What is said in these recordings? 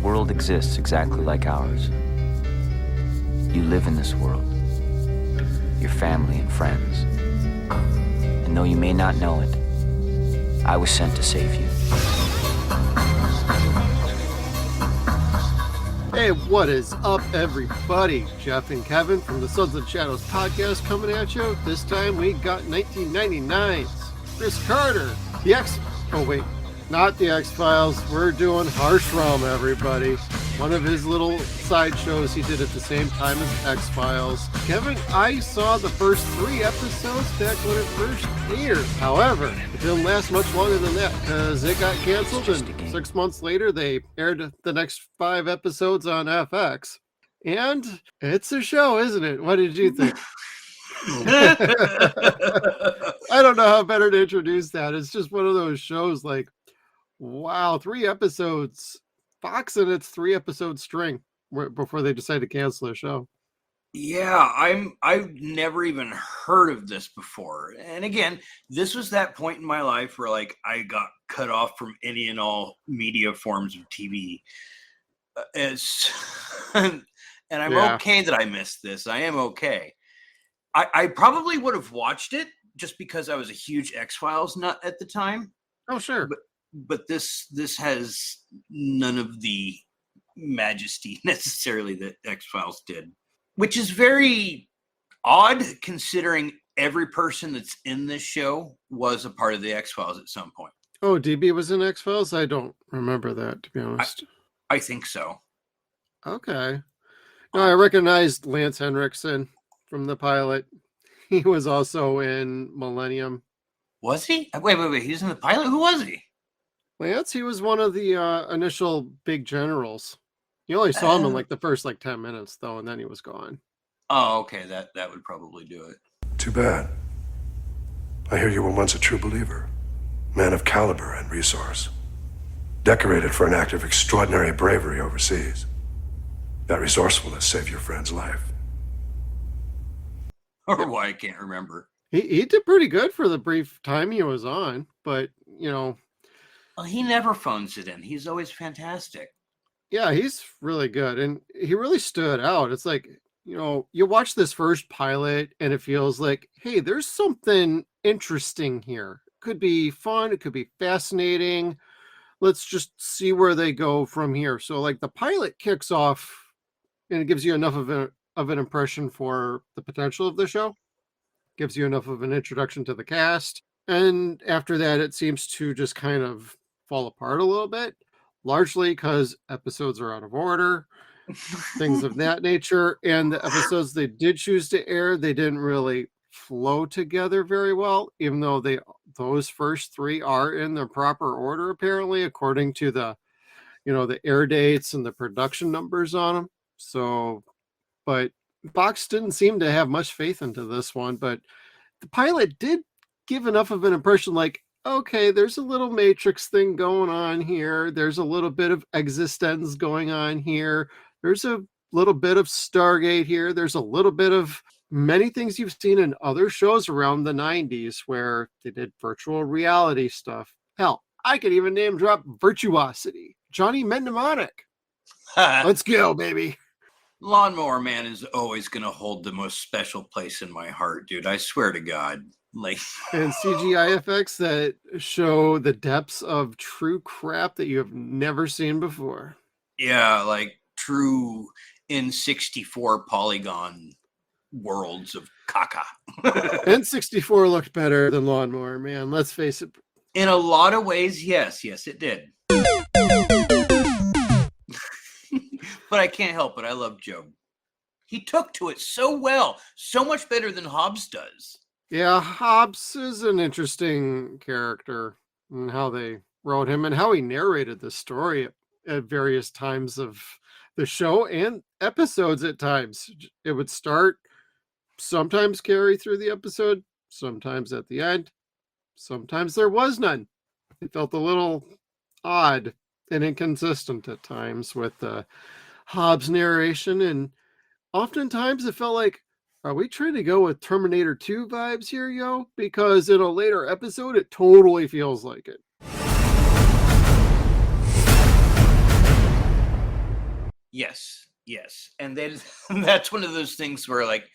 world exists exactly like ours. You live in this world, your family and friends. And though you may not know it, I was sent to save you. Hey, what is up, everybody? Jeff and Kevin from the Suns and Shadows podcast coming at you. This time we got 1999's Chris Carter, not the X-Files. We're doing Harsh Realm, everybody. One of his little sideshows he did at the same time as X-Files. Kevin, I saw the first 3 episodes back when it first aired. However, it didn't last much longer than that because it got canceled, and 6 months later they aired the next 5 episodes on FX. And it's a show, isn't it? What did you think? I don't know how better to introduce that. It's just one of those shows like, wow, 3 episodes. Fox and its 3-episode string before they decide to cancel the show. Yeah, I've never even heard of this before. And again, this was that point in my life where like I got cut off from any and all media forms of TV. And I'm okay that I missed this. I am okay. I probably would have watched it just because I was a huge X-Files nut at the time. Oh, sure. But this has none of the majesty necessarily that X-Files did, which is very odd considering every person that's in this show was a part of the X-Files at some point. Oh, DB was in X-Files? I don't remember that, to be honest. I think so. Okay. No, I recognized Lance Henriksen from the pilot. He was also in Millennium. Was he? Wait. He's in the pilot? Who was he? Lance, he was one of the initial big generals. You only saw him in like the first 10 minutes, though, and then he was gone. Oh, okay. That would probably do it. Too bad. I hear you were once a true believer. Man of caliber and resource. Decorated for an act of extraordinary bravery overseas. That resourcefulness saved your friend's life. Or why I can't remember. He did pretty good for the brief time he was on, but, Well, he never phones it in. He's always fantastic. Yeah, he's really good. And he really stood out. It's like, you watch this first pilot and it feels like, hey, there's something interesting here. It could be fun. It could be fascinating. Let's just see where they go from here. So like the pilot kicks off and it gives you enough of an impression for the potential of the show. Gives you enough of an introduction to the cast. And after that, it seems to just kind of fall apart a little bit, largely because episodes are out of order, things of that nature. And the episodes they did choose to air, they didn't really flow together very well, even though those first 3 are in the proper order, apparently, according to the air dates and the production numbers on them. So, but Fox didn't seem to have much faith into this one, but the pilot did give enough of an impression like, okay, there's a little Matrix thing going on here. There's a little bit of Existence going on here. There's a little bit of Stargate here. There's a little bit of many things you've seen in other shows around the 90s where they did virtual reality stuff. Hell, I could even name drop Virtuosity. Johnny Mnemonic. Let's go, baby. Lawnmower Man is always going to hold the most special place in my heart, dude. I swear to God. And CGI effects that show the depths of true crap that you have never seen before. Yeah, like true N64 polygon worlds of caca. N64 looked better than Lawnmower Man, let's face it. In a lot of ways, yes, it did. But I can't help it. I love Joe. He took to it so well, so much better than Hobbs does. Yeah, Hobbs is an interesting character and how they wrote him and how he narrated the story at various times of the show and episodes at times. It would start, sometimes carry through the episode, sometimes at the end, sometimes there was none. It felt a little odd and inconsistent at times with the Hobbs narration, and oftentimes it felt like, are we trying to go with Terminator 2 vibes here, yo? Because in a later episode, it totally feels like it. Yes, yes. And then that's one of those things where like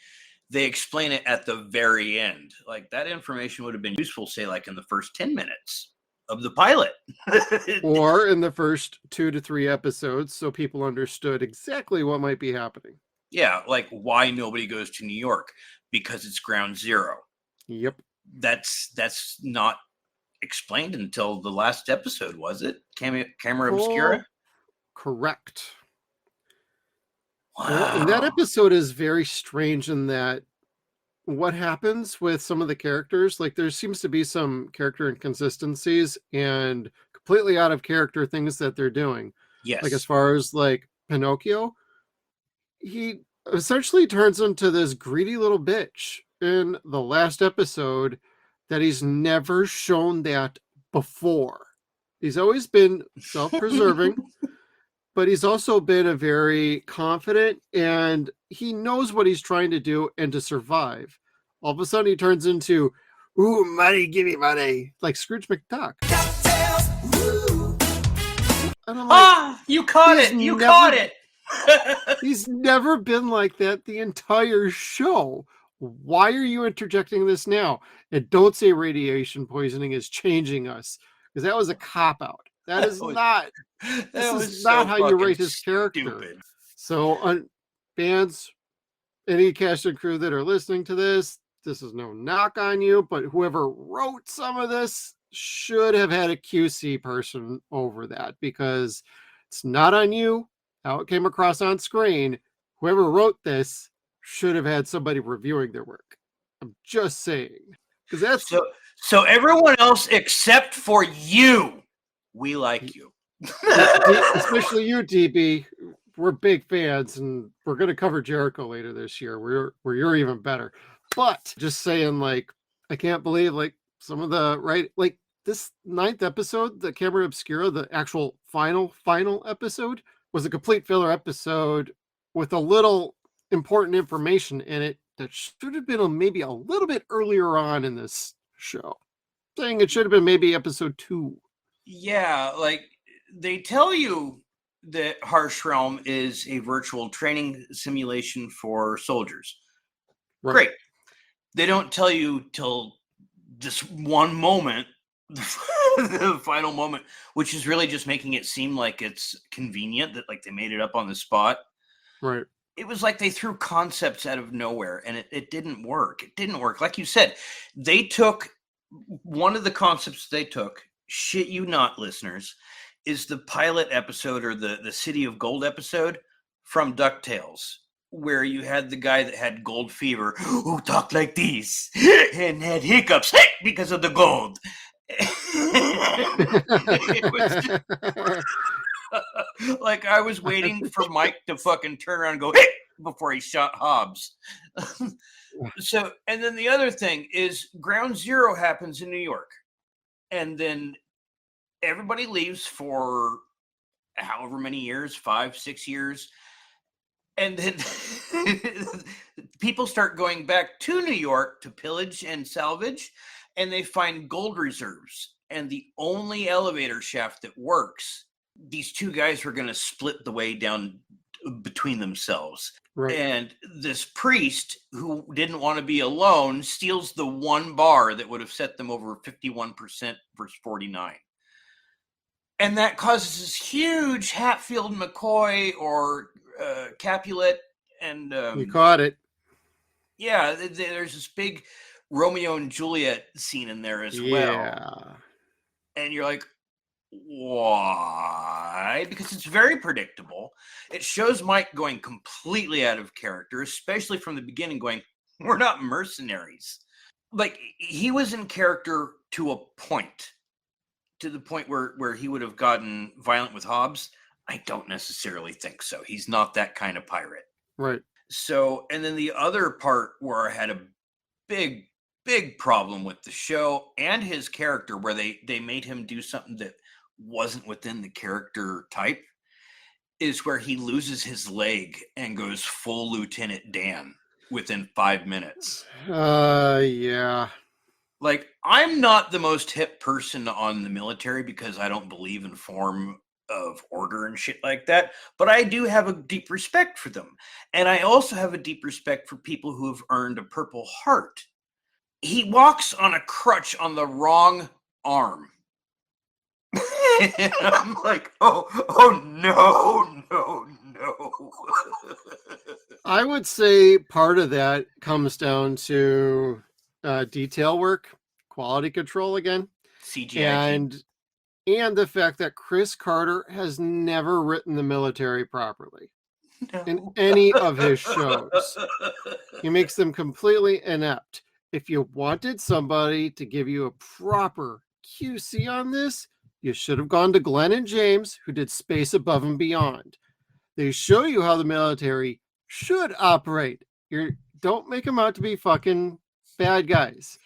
they explain it at the very end. Like that information would have been useful, say, like in the first 10 minutes of the pilot. Or in the first 2 to 3 episodes, so people understood exactly what might be happening. Yeah, like why nobody goes to New York, because it's ground zero. Yep. That's not explained until the last episode, was it? Camera Obscura? Correct. Wow. And that episode is very strange in that what happens with some of the characters, like there seems to be some character inconsistencies and completely out of character things that they're doing. Yes. Like as far as like Pinocchio, he essentially turns into this greedy little bitch in the last episode that he's never shown that before. He's always been self-preserving, but he's also been a very confident, and he knows what he's trying to do and to survive. All of a sudden he turns into, ooh, money, give me money, like Scrooge McDuck. And I'm like, you caught it. You caught it. He's never been like that the entire show. Why are you interjecting this now? And don't say radiation poisoning is changing us, because that was a cop-out. That is not. This is not how you write his character. Stupid. So, fans, any cast and crew that are listening to this is no knock on you, but whoever wrote some of this should have had a QC person over that, because it's not on you how it came across on screen. Whoever wrote this should have had somebody reviewing their work. I'm just saying, because that's so everyone else except for you, we like you. Especially you, DB. We're big fans, and we're going to cover Jericho later this year, where you're even better. But just saying, like, I can't believe like some of the like this 9th episode, the Camera Obscura, the actual final episode, was a complete filler episode with a little important information in it that should have been maybe a little bit earlier on in this show. Saying it should have been maybe episode 2. Yeah, like they tell you that Harsh Realm is a virtual training simulation for soldiers. Right. Great. They don't tell you till this one moment, the final moment, which is really just making it seem like it's convenient that like they made it up on the spot. Right. It was like they threw concepts out of nowhere, and it didn't work. It didn't work. Like you said, they took one of the concepts they took, shit you not, listeners, is the pilot episode, or the City of Gold episode from DuckTales, where you had the guy that had gold fever who talked like this and had hiccups because of the gold. It was like I was waiting for Mike to fucking turn around and go hey! Before he shot Hobbs. So, and then the other thing is Ground Zero happens in New York, and then everybody leaves for however many years, 5-6 years. And then people start going back to New York to pillage and salvage, and they find gold reserves. And the only elevator shaft that works, these two guys were going to split the way down between themselves. Right. And this priest, who didn't want to be alone, steals the one bar that would have set them over 51% versus 49%. And that causes this huge Hatfield McCoy or Capulet, and you caught it. Yeah, there's this big Romeo and Juliet scene in there as well. And you're like, why? Because it's very predictable. It shows Mike going completely out of character, especially from the beginning, going, we're not mercenaries. Like, he was in character to a point, to the point where he would have gotten violent with Hobbs. I don't necessarily think so. He's not that kind of pirate. Right. So, and then the other part where I had a big problem with the show and his character, where they made him do something that wasn't within the character type, is where he loses his leg and goes full Lieutenant Dan within 5 minutes. Yeah. Like, I'm not the most hip person on the military because I don't believe in form of order and shit like that, but I do have a deep respect for them. And I also have a deep respect for people who have earned a Purple Heart. He walks on a crutch on the wrong arm. And I'm like, oh no. I would say part of that comes down to detail work, quality control again, CGI. and the fact that Chris Carter has never written the military properly in any of his shows. He makes them completely inept. If you wanted somebody to give you a proper QC on this, you should have gone to Glenn and James, who did Space Above and Beyond. They show you how the military should operate. Don't make them out to be fucking bad guys.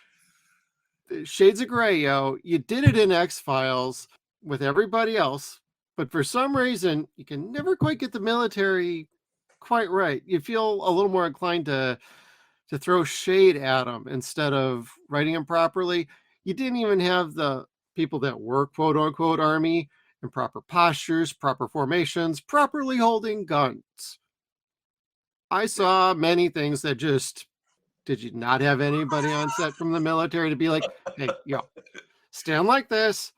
Shades of gray, yo. You did it in X-Files with everybody else, but for some reason, you can never quite get the military quite right. You feel a little more inclined to throw shade at them instead of writing them properly. You didn't even have the people that were quote unquote army in proper postures, proper formations, properly holding guns. I saw many things that just, did you not have anybody on set from the military to be like, hey, yo, stand like this,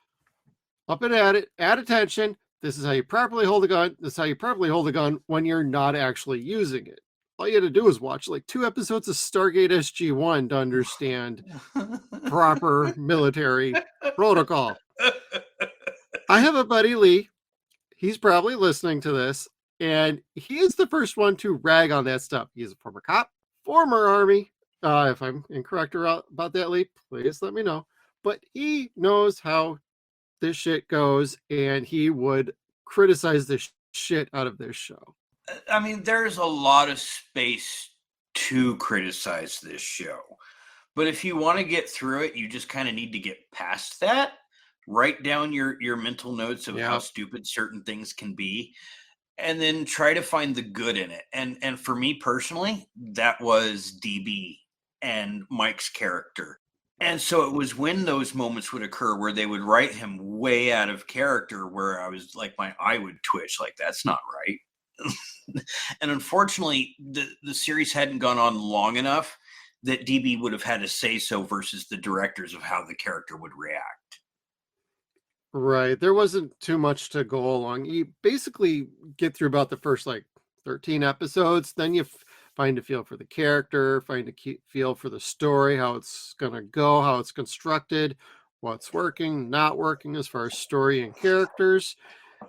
up and at it, add attention. This is how you properly hold a gun. This is how you properly hold a gun when you're not actually using it. All you had to do was watch like 2 episodes of Stargate SG-1 to understand proper military protocol. I have a buddy, Lee. He's probably listening to this, and he is the first one to rag on that stuff. He's a former cop, former Army. If I'm incorrect about that, Lee, please let me know. But he knows how this shit goes, and he would criticize the shit out of this show. I mean, there's a lot of space to criticize this show. But if you want to get through it, you just kind of need to get past that. Write down your mental notes of how stupid certain things can be, and then try to find the good in it. And for me personally, that was DB and Mike's character. And so it was when those moments would occur where they would write him way out of character, where I was like, my eye would twitch, like, that's not right. And unfortunately, the series hadn't gone on long enough that DB would have had a say so versus the directors of how the character would react. Right. There wasn't too much to go along. You basically get through about the first like 13 episodes. Then you find a feel for the character, find a feel for the story, how it's going to go, how it's constructed, what's working, not working as far as story and characters.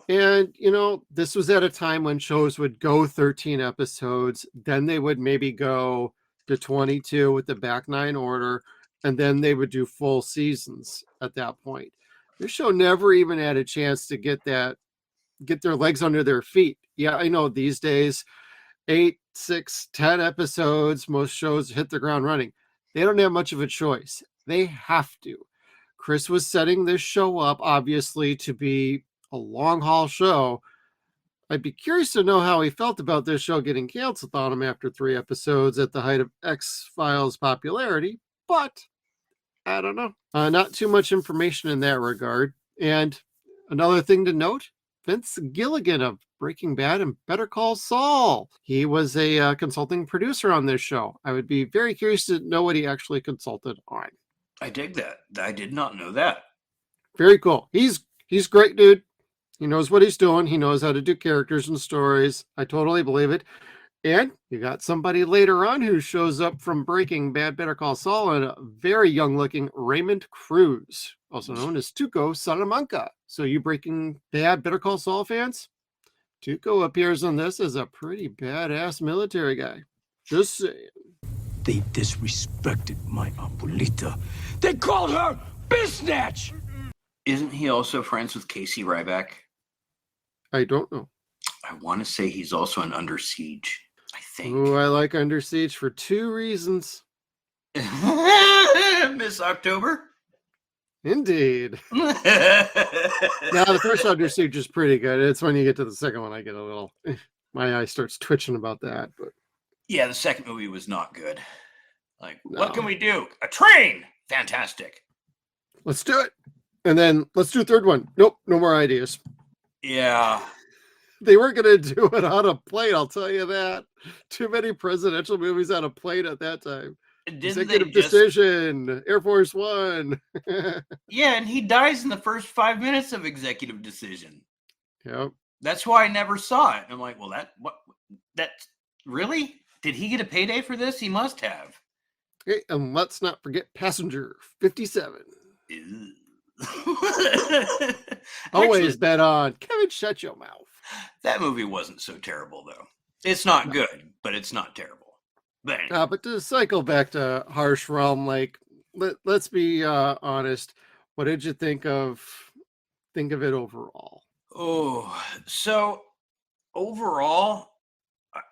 And, you know, this was at a time when shows would go 13 episodes. Then they would maybe go to 22 with the back 9 order. And then they would do full seasons at that point. This show never even had a chance to get their legs under their feet. Yeah, I know these days, 8, 6, 10 episodes, most shows hit the ground running. They don't have much of a choice. They have to. Chris was setting this show up, obviously, to be a long haul show. I'd be curious to know how he felt about this show getting canceled on him after 3 episodes at the height of X-Files popularity, but I don't know. Not too much information in that regard. And another thing to note, Vince Gilligan of Breaking Bad and Better Call Saul. He was a consulting producer on this show. I would be very curious to know what he actually consulted on. I dig that. I did not know that. Very cool. He's great, dude. He knows what he's doing. He knows how to do characters and stories. I totally believe it. And you got somebody later on who shows up from Breaking Bad, Better Call Saul, and a very young-looking Raymond Cruz, also known as Tuco Salamanca. So you Breaking Bad, Better Call Saul fans, Tuco appears on this as a pretty badass military guy. Just saying. They disrespected my abuelita. They called her Biznatch! Isn't he also friends with Casey Ryback? I don't know. I want to say he's also in Under Siege, I think. Oh, I like Under Siege for 2 reasons. Miss October? Indeed. Now, the first Under Siege is pretty good. It's when you get to the second one, I get a little, my eye starts twitching about that. But yeah, the second movie was not good. Like, no. What can we do? A train! Fantastic. Let's do it. And then let's do a third one. Nope, no more ideas. Yeah. They weren't going to do it on a plane, I'll tell you that. Too many presidential movies on a plane at that time. Didn't they Executive just? Decision, Air Force One. Yeah, and he dies in the first 5 minutes of Executive Decision. Yep. That's why I never saw it. I'm like, well, that really? Did he get a payday for this? He must have. Okay, and let's not forget Passenger 57. Always Actually, bet on Kevin, shut your mouth. that movie wasn't so terrible, though. It's not good, but it's not terrible. But anyway. But to cycle back to Harsh Realm, like let's be honest. What did you think of it overall? Oh, so overall,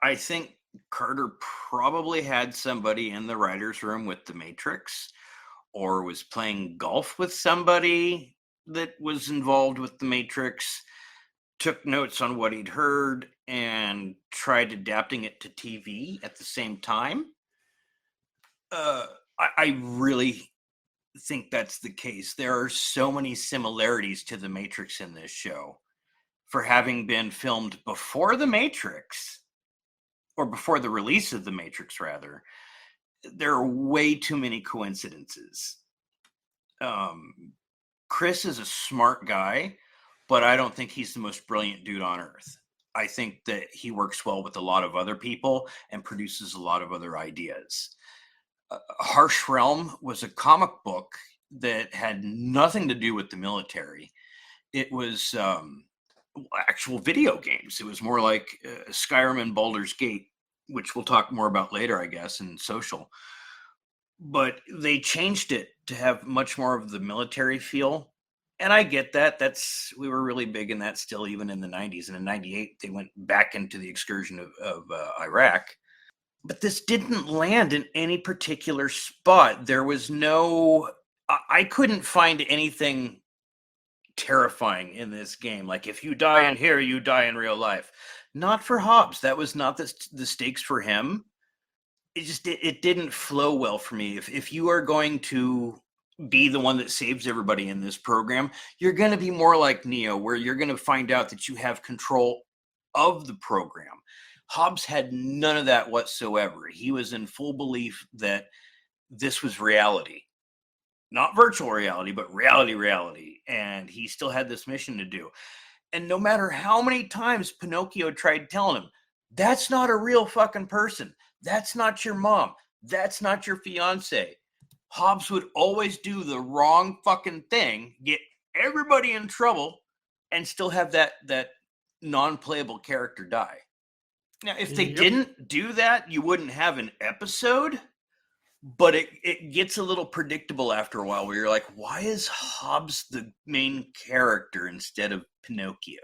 I think Carter probably had somebody in the writer's room with The Matrix, or was playing golf with somebody that was involved with The Matrix, took notes on what he'd heard, and tried adapting it to TV at the same time. I really think that's the case. There are so many similarities to The Matrix in this show for having been filmed before The Matrix, or before the release of The Matrix, rather. There are way too many coincidences. Chris is a smart guy, but I don't think he's the most brilliant dude on earth. I think that he works well with a lot of other people and produces a lot of other ideas. Harsh Realm was a comic book that had nothing to do with the military. It was actual video games. It was more like Skyrim and Baldur's Gate, which we'll talk more about later, I guess, in Social. But they changed it to have much more of the military feel. And I get that. We were really big in that still, even in the 90s. And in 98, they went back into the excursion of Iraq. But this didn't land in any particular spot. There was I couldn't find anything terrifying in this game. Like, if you die in here, you die in real life. Not for Hobbs. That was not the stakes for him. It didn't flow well for me. If you are going to be the one that saves everybody in this program, you're going to be more like Neo, where you're going to find out that you have control of the program. Hobbs had none of that whatsoever. He was in full belief that this was reality. Not virtual reality, but reality. And he still had this mission to do. And no matter how many times Pinocchio tried telling him, that's not a real fucking person. That's not your mom. That's not your fiance. Hobbs would always do the wrong fucking thing, get everybody in trouble, and still have that non-playable character die. Now, if they didn't do that, you wouldn't have an episode, but it gets a little predictable after a while, where you're like, why is Hobbs the main character instead of Pinocchio?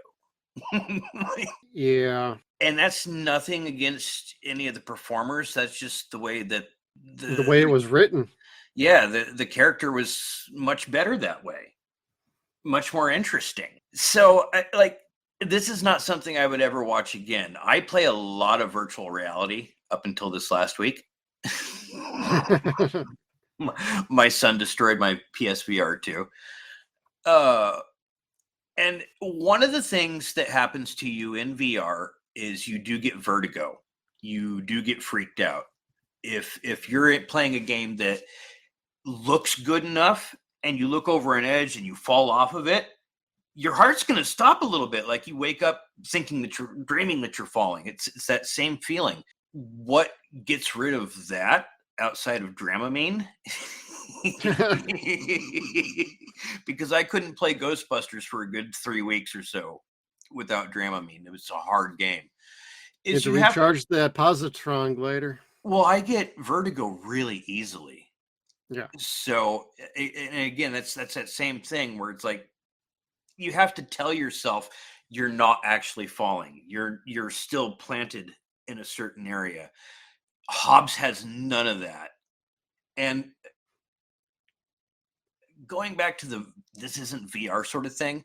Yeah. And that's nothing against any of the performers. That's just the way that the way it was written. Yeah, the character was much better that way. Much more interesting. So, this is not something I would ever watch again. I play a lot of virtual reality up until this last week. My son destroyed my PSVR too. And one of the things that happens to you in VR is you do get vertigo. You do get freaked out. If you're playing a game that looks good enough and you look over an edge and you fall off of it, your heart's going to stop a little bit. Like, you wake up thinking that you're dreaming that you're falling. It's that same feeling. What gets rid of that outside of Dramamine? Because I couldn't play Ghostbusters for a good 3 weeks or so without Dramamine. It was a hard game. You have to recharge that positron later. Well, I get vertigo really easily. Yeah. So, and again, that's that same thing where it's like, you have to tell yourself you're not actually falling. You're still planted in a certain area. Hobbs has none of that. And going back to this isn't VR sort of thing,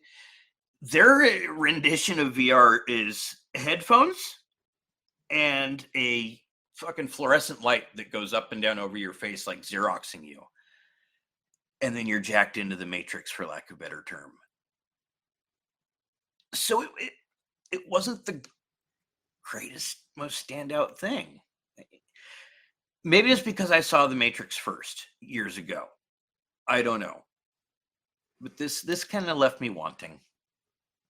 their rendition of VR is headphones and a fucking fluorescent light that goes up and down over your face like Xeroxing you. And then you're jacked into the Matrix, for lack of a better term. So it wasn't the greatest, most standout thing. Maybe it's because I saw The Matrix first years ago. I don't know. But this kind of left me wanting.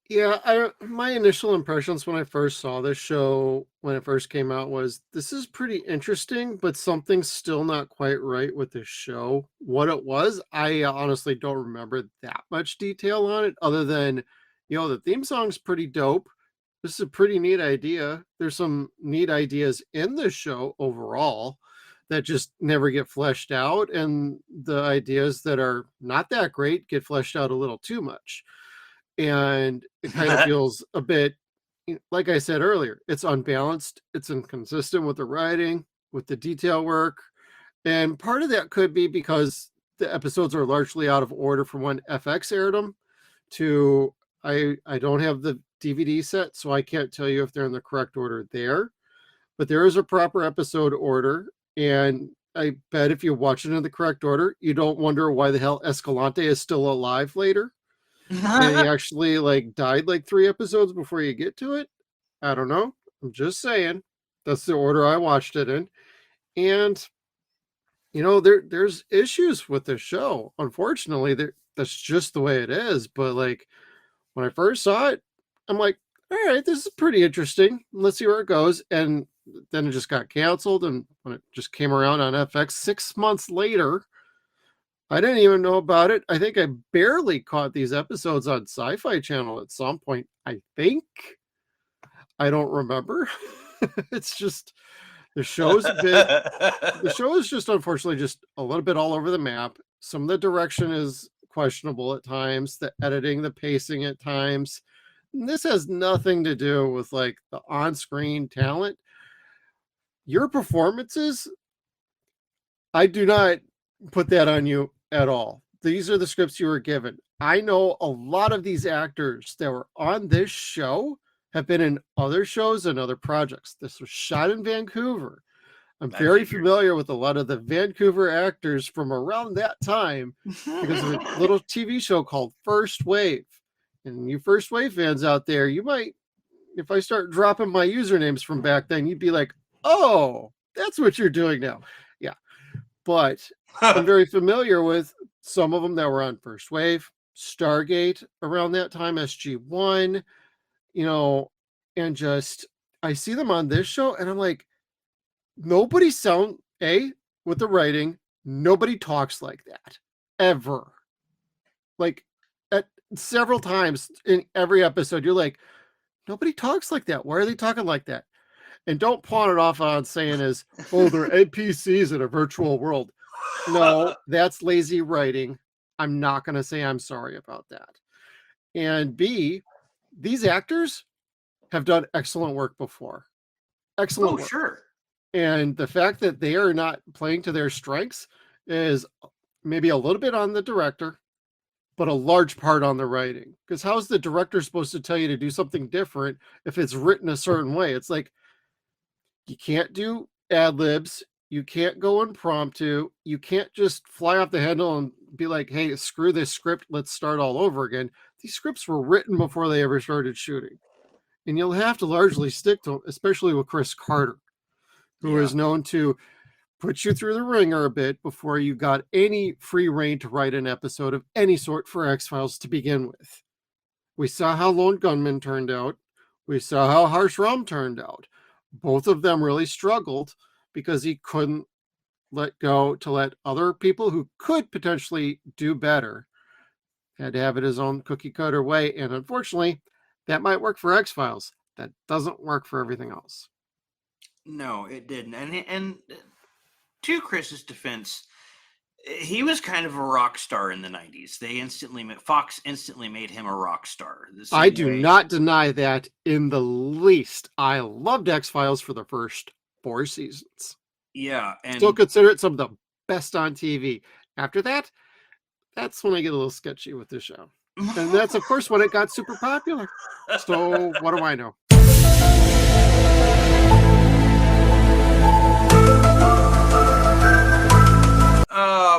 Yeah, my initial impressions when I first saw this show when it first came out was this is pretty interesting, but something's still not quite right with this show. What it was, I honestly don't remember that much detail on it, other than, the theme song's pretty dope. This is a pretty neat idea. There's some neat ideas in the show overall that just never get fleshed out, and the ideas that are not that great get fleshed out a little too much. And it kind of feels a bit, like I said earlier, it's unbalanced, it's inconsistent with the writing, with the detail work. And part of that could be because the episodes are largely out of order from when FX aired them to I don't have the DVD set, so I can't tell you if they're in the correct order there. But there is a proper episode order, and I bet if you watch it in the correct order, you don't wonder why the hell Escalante is still alive later. And he actually died 3 episodes before you get to it. I don't know. I'm just saying. That's the order I watched it in. And there's issues with the show. Unfortunately, that's just the way it is. But when I first saw it, I'm like, all right, this is pretty interesting. Let's see where it goes. And then it just got canceled. And when it just came around on FX 6 months later, I didn't even know about it. I think I barely caught these episodes on Sci-Fi Channel at some point. I think. I don't remember. It's just the show is just unfortunately just a little bit all over the map. Some of the direction is questionable at times, the editing, the pacing at times. And this has nothing to do with the on-screen talent. Your performances, I do not put that on you at all. These are the scripts you were given. I know a lot of these actors that were on this show have been in other shows and other projects. This was shot in Vancouver. I'm very familiar with a lot of the Vancouver actors from around that time because of a little TV show called First Wave. And you First Wave fans out there, you might, if I start dropping my usernames from back then, you'd be like, oh, that's what you're doing now. Yeah. But I'm very familiar with some of them that were on First Wave, Stargate around that time, SG-1, and just I see them on this show and I'm like, nobody with the writing, nobody talks like that ever. At several times in every episode, you're like, nobody talks like that. Why are they talking like that? And don't pawn it off on saying they're NPCs in a virtual world. No, that's lazy writing. I'm not going to say I'm sorry about that. And B, these actors have done excellent work before. Excellent work. Sure. And the fact that they are not playing to their strengths is maybe a little bit on the director, but a large part on the writing. Because how's the director supposed to tell you to do something different if it's written a certain way? It's like, you can't do ad libs. You can't go impromptu. You can't just fly off the handle and be like, hey, screw this script. Let's start all over again. These scripts were written before they ever started shooting. And you'll have to largely stick to them, especially with Chris Carter, who is known to put you through the ringer a bit before you got any free reign to write an episode of any sort for X-Files to begin with. We saw how Lone Gunman turned out. We saw how Harsh Realm turned out. Both of them really struggled because he couldn't let go to let other people who could potentially do better. Had to have it his own cookie cutter way. And unfortunately, that might work for X-Files. That doesn't work for everything else. No, it didn't. And to Chris's defense, he was kind of a rock star in the 90s. Fox instantly made him a rock star. I do not deny that in the least. I loved X-Files for the first 4 seasons. Yeah. And still consider it some of the best on TV. After that, that's when I get a little sketchy with the show. And that's, of course, when it got super popular. So what do I know?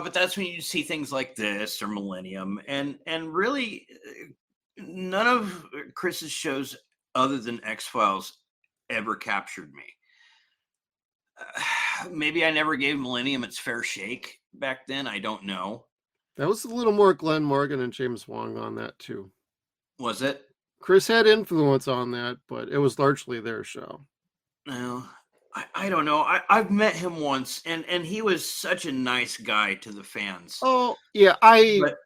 But that's when you see things like this or Millennium, and really none of Chris's shows other than X-Files ever captured me. Maybe I never gave Millennium its fair shake back then. I don't know. That was a little more Glenn Morgan and James Wong on that too. Was it? Chris had influence on that, but it was largely their show. No, I don't know. I've met him once, and he was such a nice guy to the fans. Oh yeah, But-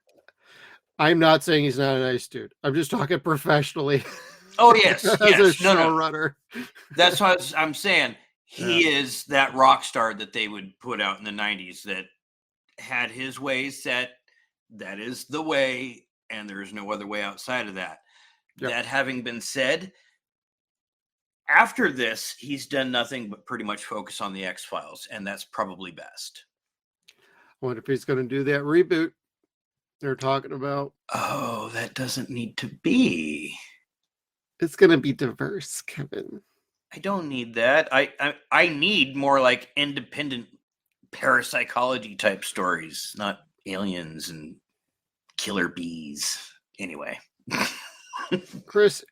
I'm not saying he's not a nice dude. I'm just talking professionally. Oh yes, As yes. a No. showrunner. That's what I'm saying. He is that rock star that they would put out in the 90s that had his way set. That is the way, and there is no other way outside of that. Yep. That having been said, after this, he's done nothing but pretty much focus on the X-Files, and that's probably best. I wonder if he's going to do that reboot they're talking about. Oh, that doesn't need to be. It's going to be diverse, Kevin. I don't need that. I need more like independent parapsychology type stories, not aliens and killer bees. Anyway. Chris,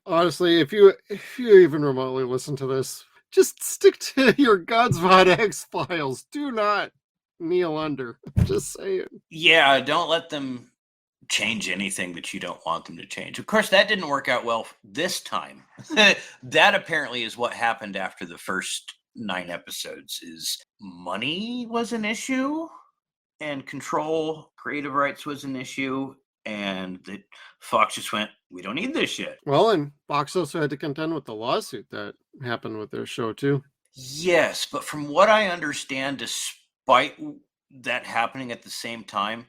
honestly, if you even remotely listen to this, just stick to your God's Von X-Files. Do not kneel under. Just saying. Yeah, don't let them change anything that you don't want them to change. Of course, that didn't work out well this time. That apparently is what happened after the first 9 episodes. Is money was an issue, and control, creative rights was an issue, and that Fox just went, we don't need this shit. Well, and Fox also had to contend with the lawsuit that happened with their show too. Yes, but from what I understand, despite that happening at the same time,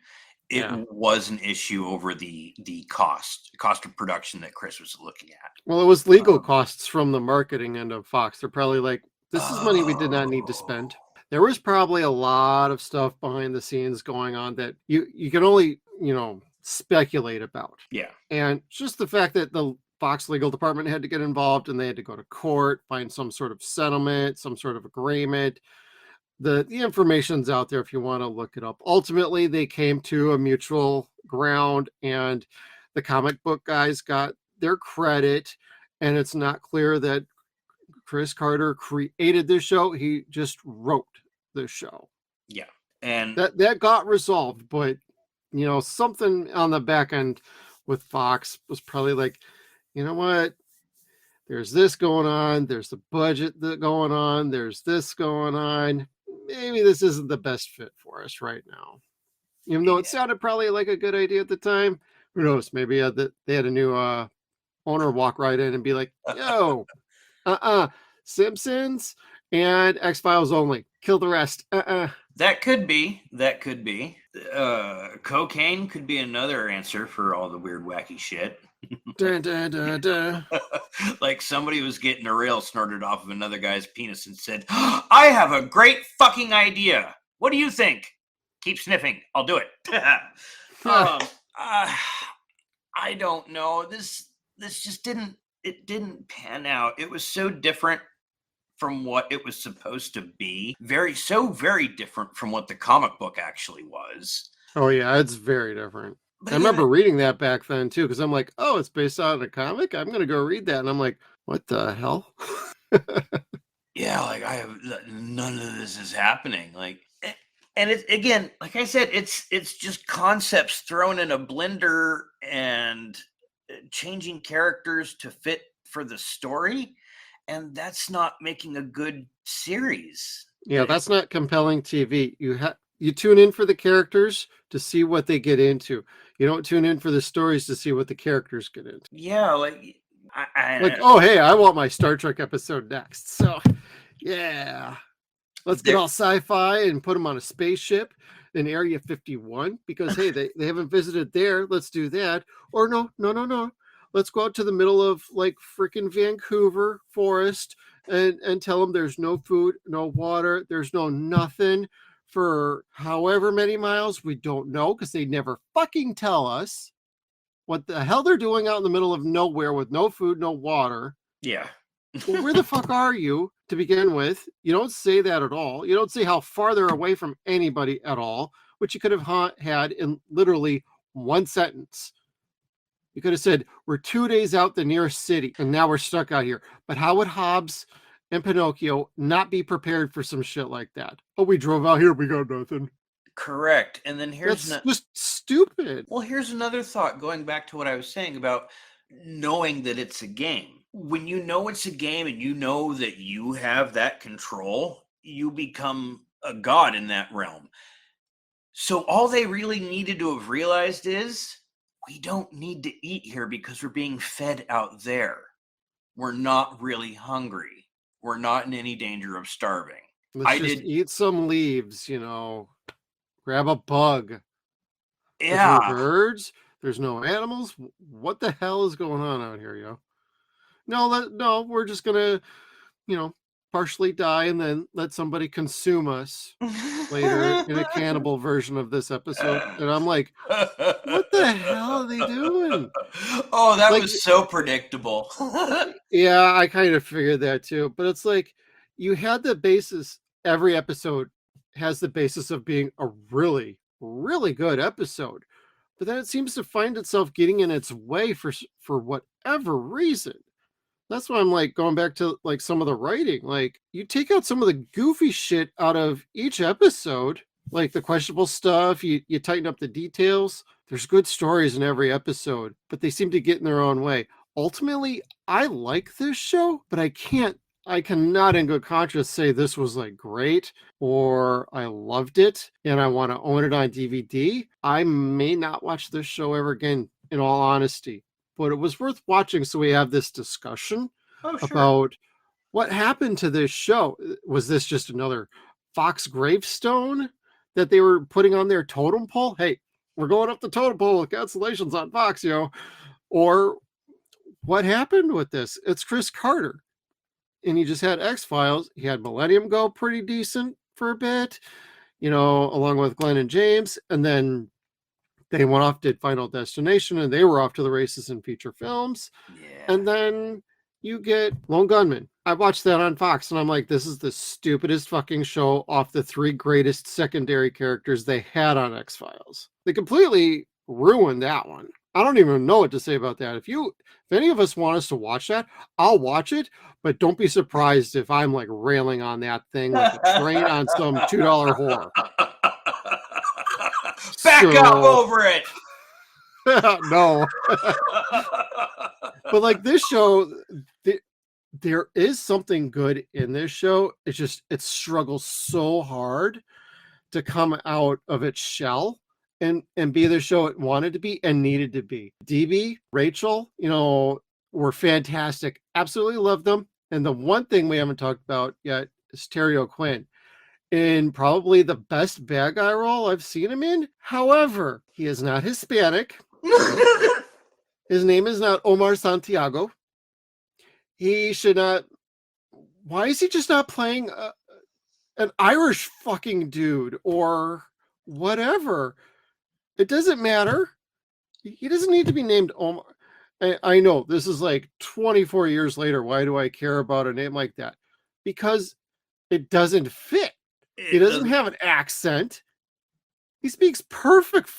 it was an issue over the cost of production that Chris was looking at. Well, it was legal costs from the marketing end of Fox. They're probably like, this is money we did not need to spend. There was probably a lot of stuff behind the scenes going on that you can only, speculate about. Yeah. And just the fact that the Fox legal department had to get involved and they had to go to court, find some sort of settlement, some sort of agreement. The information's out there if you want to look it up. Ultimately, they came to a mutual ground and the comic book guys got their credit. And it's not clear that Chris Carter created this show. He just wrote the show. Yeah. And that got resolved, but something on the back end with Fox was probably like, you know what? There's this going on. There's the budget going on. There's this going on. Maybe this isn't the best fit for us right now. Even though it sounded probably like a good idea at the time. Who knows? Maybe they had a new owner walk right in and be like, yo, Simpsons and X-Files only. Kill the rest. That could be. Cocaine could be another answer for all the weird, wacky shit. Dun, dun, dun, dun. Like somebody was getting a rail snorted off of another guy's penis and said, I have a great fucking idea. What do you think? Keep sniffing. I'll do it. I don't know. This just didn't pan out. It was so different from what it was supposed to be. Very different from what the comic book actually was. Oh yeah, it's very different. But I remember reading that back then too, because I'm like, oh, it's based on a comic. I'm gonna go read that, and I'm like, what the hell? Yeah, like I have none of this is happening. Like, and it's again, like I said, it's just concepts thrown in a blender and changing characters to fit for the story, and that's not making a good series. Yeah, that's not compelling TV. You tune in for the characters to see what they get into. You don't tune in for the stories to see what the characters get into. Yeah, like oh, hey, I want my Star Trek episode next. So, yeah, let's get all sci-fi and put them on a spaceship in Area 51 because, hey, they haven't visited there. Let's do that. Or no. Let's go out to the middle of like freaking Vancouver forest and tell them there's no food, no water, there's no nothing. For however many miles, we don't know because they never fucking tell us what the hell they're doing out in the middle of nowhere with no food, no water. Yeah. Well, where the fuck are you to begin with? You don't say that at all. You don't say how far they're away from anybody at all, which you could have had in literally one sentence. You could have said, we're 2 days out the nearest city, and now we're stuck out here. But how would Hobbs and Pinocchio not be prepared for some shit like that? Oh, we drove out here, we got nothing. Correct. And then That's just stupid. well, here's another thought going back to what I was saying about knowing that it's a game. When you know it's a game and you know that you have that control, you become a god in that realm. So all they really needed to have realized is we don't need to eat here because we're being fed out there. We're not really hungry. We're not in any danger of starving. Let's just eat some leaves, grab a bug. Yeah. There's no birds. There's no animals. What the hell is going on out here, yo? No, we're just gonna, partially die and then let somebody consume us later in a cannibal version of this episode. And I'm like, what the hell are they doing? Oh, that was so predictable. Yeah, I kind of figured that too. But it's like you had the basis, every episode has the basis of being a really, really good episode. But then it seems to find itself getting in its way for whatever reason. That's why I'm like going back to like some of the writing. Like you take out some of the goofy shit out of each episode, like the questionable stuff, you tighten up the details. There's good stories in every episode, but they seem to get in their own way. Ultimately, I like this show, but I cannot in good conscience say this was like great or I loved it and I want to own it on DVD. I may not watch this show ever again, in all honesty. But it was worth watching so we have this discussion about what happened to this show. Was this just another Fox gravestone that they were putting on their totem pole? Hey, we're going up the totem pole with cancellations on Fox, Or what happened with this? It's Chris Carter. And he just had X-Files. He had Millennium go pretty decent for a bit, along with Glenn and James. And then they went off, did Final Destination, and they were off to the races in feature films. Yeah. And then you get Lone Gunman. I watched that on Fox, and I'm like, this is the stupidest fucking show off the 3 greatest secondary characters they had on X-Files. They completely ruined that one. I don't even know what to say about that. If any of us want us to watch that, I'll watch it, but don't be surprised if I'm like railing on that thing like a train on some $2 whore. Back up over it. No. But like this show, there is something good in this show. It's just, it struggles so hard to come out of its shell and be the show it wanted to be and needed to be. DB, Rachel, were fantastic. Absolutely love them. And the one thing we haven't talked about yet is Terry O'Quinn, in probably the best bad guy role I've seen him in. However, he is not Hispanic. His name is not Omar Santiago. He should not. Why is he just not playing an Irish fucking dude or whatever? It doesn't matter. He doesn't need to be named Omar. I know this is like 24 years later. Why do I care about a name like that? Because it doesn't fit. He doesn't have an accent. He speaks perfect.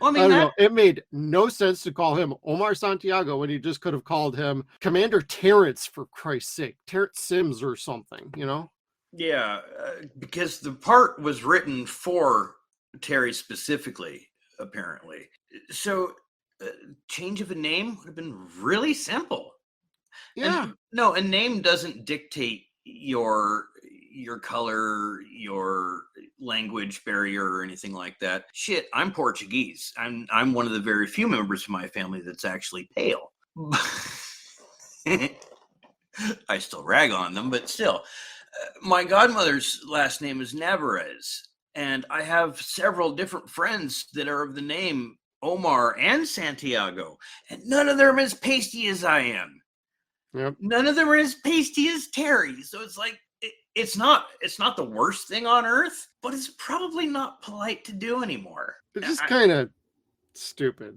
Well, I don't know. It made no sense to call him Omar Santiago when he just could have called him Commander Terrence, for Christ's sake. Terrence Sims or something, Yeah, because the part was written for Terry specifically, apparently. So change of a name would have been really simple. Yeah. And, no, a name doesn't dictate your color, your language barrier, or anything like that. Shit, I'm Portuguese. I'm one of the very few members of my family that's actually pale. I still rag on them, but still. My godmother's last name is Navarez, and I have several different friends that are of the name Omar and Santiago, and none of them are as pasty as I am. Yep. None of them are as pasty as Terry. So it's like, it's not the worst thing on earth, but it's probably not polite to do anymore. It's just kind of stupid.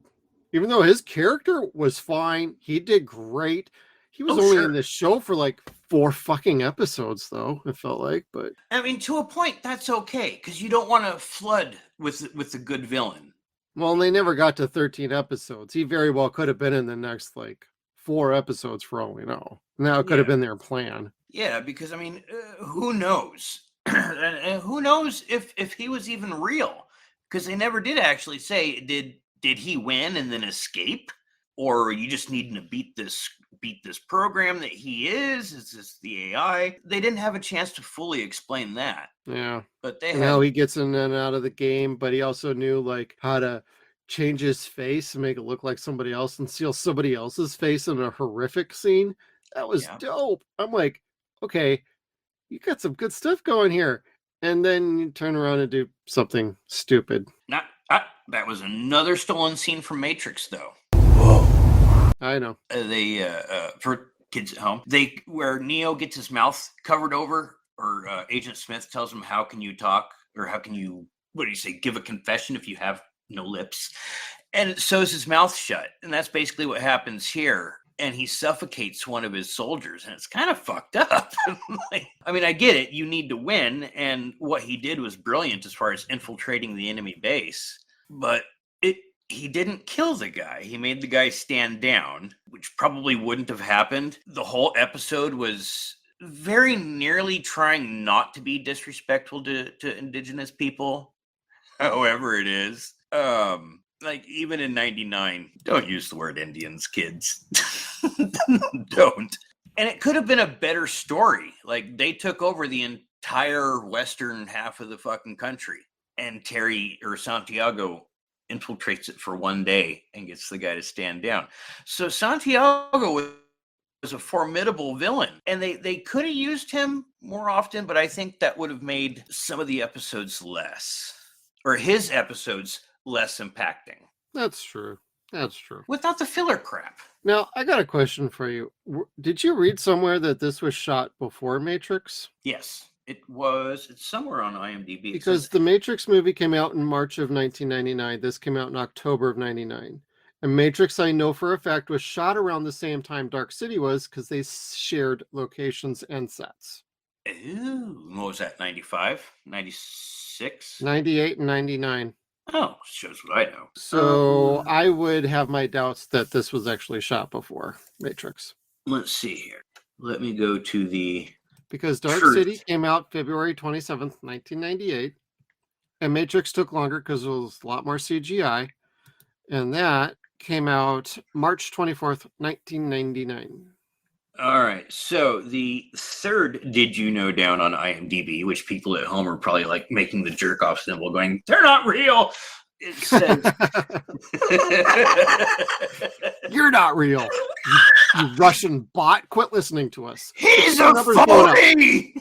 Even though his character was fine, he did great. He was only in this show for like 4 fucking episodes, though, it felt like. But I mean, to a point, that's okay, because you don't want to flood with the good villain. Well, and they never got to 13 episodes. He very well could have been in the next, like, 4 episodes for all we know. Now it could have Yeah. been their plan. Yeah, because I mean, who knows? And who knows if he was even real? Because they never did actually say did he win and then escape, or you just needing to beat this program that he is? Is this the AI? They didn't have a chance to fully explain that, Yeah. but they And had. how he gets in and out of the game, but he also knew, like, how to change his face and make it look like somebody else and steal somebody else's face in a horrific scene. That was Yeah. dope. I'm like, okay, you got some good stuff going here. And then you turn around and do something stupid. Not that was another stolen scene from Matrix, though. I know. They for kids at home, where Neo gets his mouth covered over, or Agent Smith tells him, "How can you talk, or how can you, what do you say, give a confession if you have no lips?" And it sews his mouth shut, and that's basically what happens here. And he suffocates one of his soldiers, and it's kind of fucked up. Like, I mean, I get it. You need to win, and what he did was brilliant as far as infiltrating the enemy base. But he didn't kill the guy. He made the guy stand down, which probably wouldn't have happened. The whole episode was very nearly trying not to be disrespectful to indigenous people, however it is. Like, even in 99, don't use the word Indians, kids. Don't. And it could have been a better story. Like, they took over the entire western half of the fucking country, and Terry or Santiago infiltrates it for one day and gets the guy to stand down. So Santiago was a formidable villain, and they could have used him more often, but I think that would have made some of the episodes less, or his episodes less impacting. That's true. That's true. Without the filler crap. Now, I got a question for you. Did you read somewhere that this was shot before Matrix? Yes, it's somewhere on IMDb. Because the Matrix movie came out in March of 1999. This came out in October of 99. And Matrix, I know for a fact, was shot around the same time Dark City was, because they shared locations and sets. Ooh, what was that, 95? 96? 98 and 99. Oh, shows what I know. So I would have my doubts that this was actually shot before Matrix. Let's see here. Let me go to the... Because Dark City came out February 27th, 1998. And Matrix took longer because it was a lot more CGI. And that came out March 24th, 1999. All right. So the third Did You Know down on IMDb, which people at home are probably like making the jerk off symbol going, they're not real. It says, You're not real. You Russian bot. Quit listening to us. He's a phony.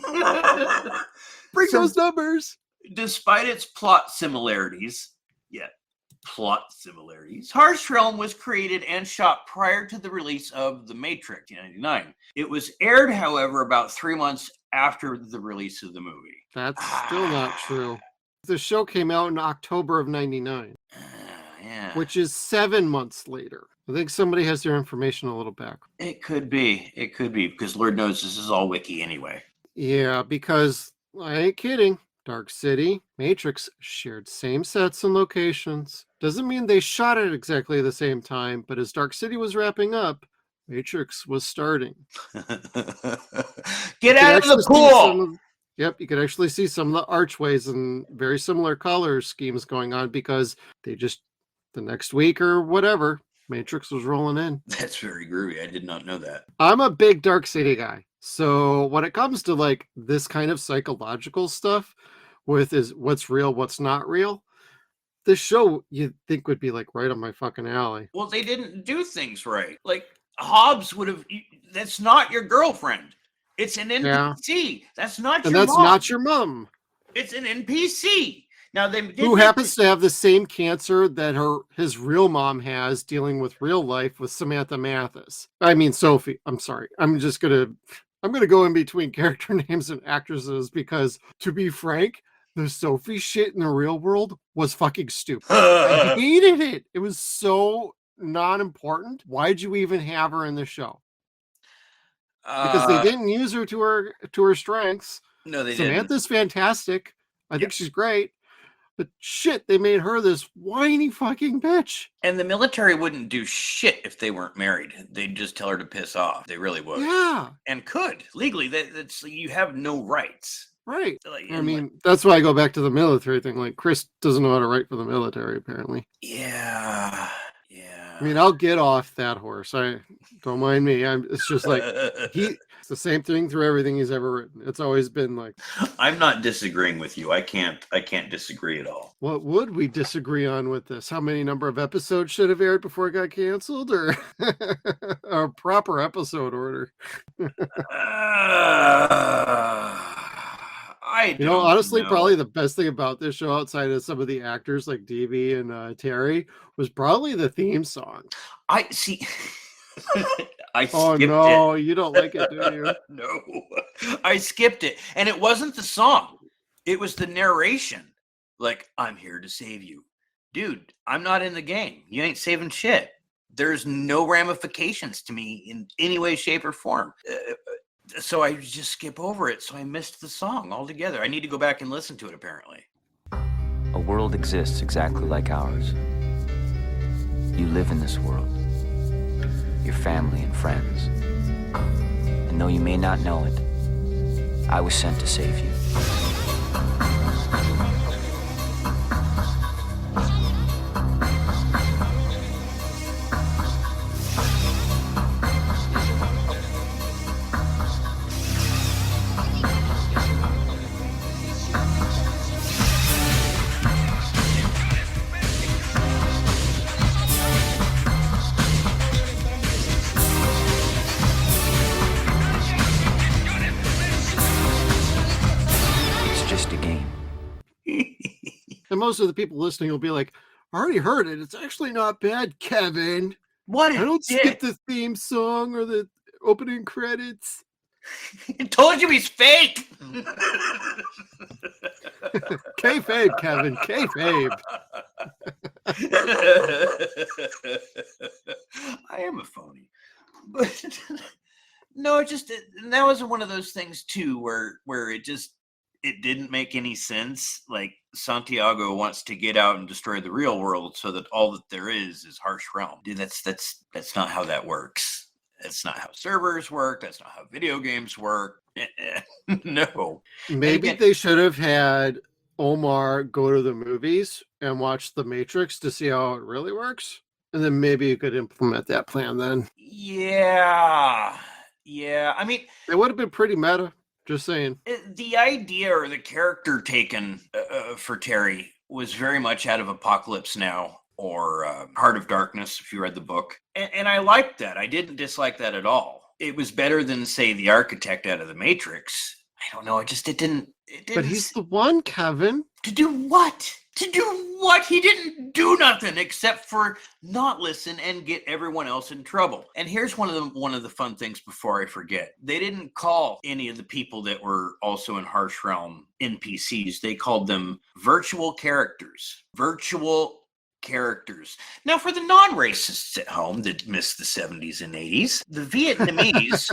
Bring those numbers. Despite its plot similarities, Harsh Realm was created and shot prior to the release of The Matrix in 1999. It was aired, however, about 3 months after the release of the movie. That's still not true. The show came out in October of 99, yeah. which is 7 months later. I think somebody has their information a little back. It could be, because Lord knows this is all wiki anyway. Yeah, because I ain't kidding. Dark City, Matrix shared same sets and locations. Doesn't mean they shot at exactly the same time, but as Dark City was wrapping up, Matrix was starting. Get out of the pool! Yep, you could actually see some of the archways and very similar color schemes going on, because they just, the next week or whatever, Matrix was rolling in. That's very groovy. I did not know that. I'm a big Dark City guy. So when it comes to like this kind of psychological stuff with is what's real, what's not real, this show you'd think would be like right on my fucking alley. Well, they didn't do things right. Like Hobbs would have, that's not your girlfriend. It's an NPC. Yeah. That's not your mom. And that's not your mom. It's an NPC. Now who happens to have the same cancer that his real mom has, dealing with real life with Samantha Mathis. I mean Sophie. I'm sorry. I'm gonna go in between character names and actresses, because to be frank, the Sophie shit in the real world was fucking stupid. I hated it. It was so non-important. Why'd you even have her in the show? Because they didn't use her to her strengths. No, they didn't. Samantha's fantastic. I think she's great. But shit, they made her this whiny fucking bitch. And the military wouldn't do shit if they weren't married. They'd just tell her to piss off. They really would. Yeah. And could legally. That's you have no rights. Right. Like, I mean, that's why I go back to the military thing. Like, Chris doesn't know how to write for the military, apparently. yeah. I mean, I'll get off that horse. I don't mind me. It's just like it's the same thing through everything he's ever written. It's always been like. I'm not disagreeing with you. I can't disagree at all. What would we disagree on with this? How many number of episodes should have aired before it got canceled, or a proper episode order? Honestly, probably the best thing about this show, outside of some of the actors like DB and Terry, was probably the theme song. I see. I skipped it. You don't like it, do you? No, I skipped it, and it wasn't the song; it was the narration. Like, I'm here to save you, dude. I'm not in the game. You ain't saving shit. There's no ramifications to me in any way, shape, or form. So I just skip over it. So I missed the song altogether. I need to go back and listen to it, apparently. A world exists exactly like ours. You live in this world. Your family and friends. And though you may not know it, I was sent to save you. And most of the people listening will be like, I already heard it. It's actually not bad, Kevin. What? I don't skip the theme song or the opening credits. I told you he's fake. Kayfabe, Kevin. Kayfabe. I am a phony. But no, that was one of those things too where it didn't make any sense. Like, Santiago wants to get out and destroy the real world so that all that there is Harsh Realm. Dude, that's not how that works. That's not how servers work. That's not how video games work. No. Maybe they should have had Omar go to the movies and watch The Matrix to see how it really works. And then maybe you could implement that plan then. Yeah. I mean, it would have been pretty meta. Just saying. The idea or the character taken for Terry was very much out of Apocalypse Now or Heart of Darkness, if you read the book. And I liked that. I didn't dislike that at all. It was better than, say, the architect out of The Matrix. I don't know. It didn't. But he's the one, Kevin. To do what? To do what? He didn't do nothing except for not listen and get everyone else in trouble. And here's one of the fun things before I forget. They didn't call any of the people that were also in Harsh Realm NPCs. They called them virtual characters. Virtual characters. Now, for the non-racists at home that missed the 70s and 80s, the Vietnamese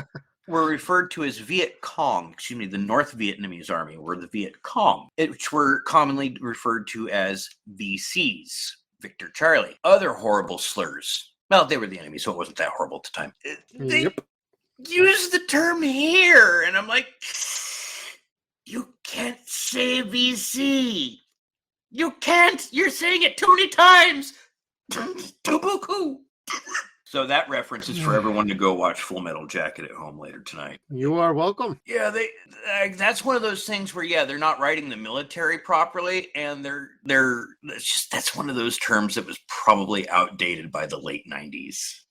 were referred to as Viet Cong, the North Vietnamese Army were the Viet Cong, which were commonly referred to as VCs, Victor Charlie. Other horrible slurs. Well, they were the enemy, so it wasn't that horrible at the time. They used the term here, and I'm like, you can't say VC. You can't. You're saying it too many times. Tubuku. So that reference is for everyone to go watch Full Metal Jacket at home later tonight. You are welcome. Yeah, that's one of those things where they're not writing the military properly, and that's one of those terms that was probably outdated by the late 90s.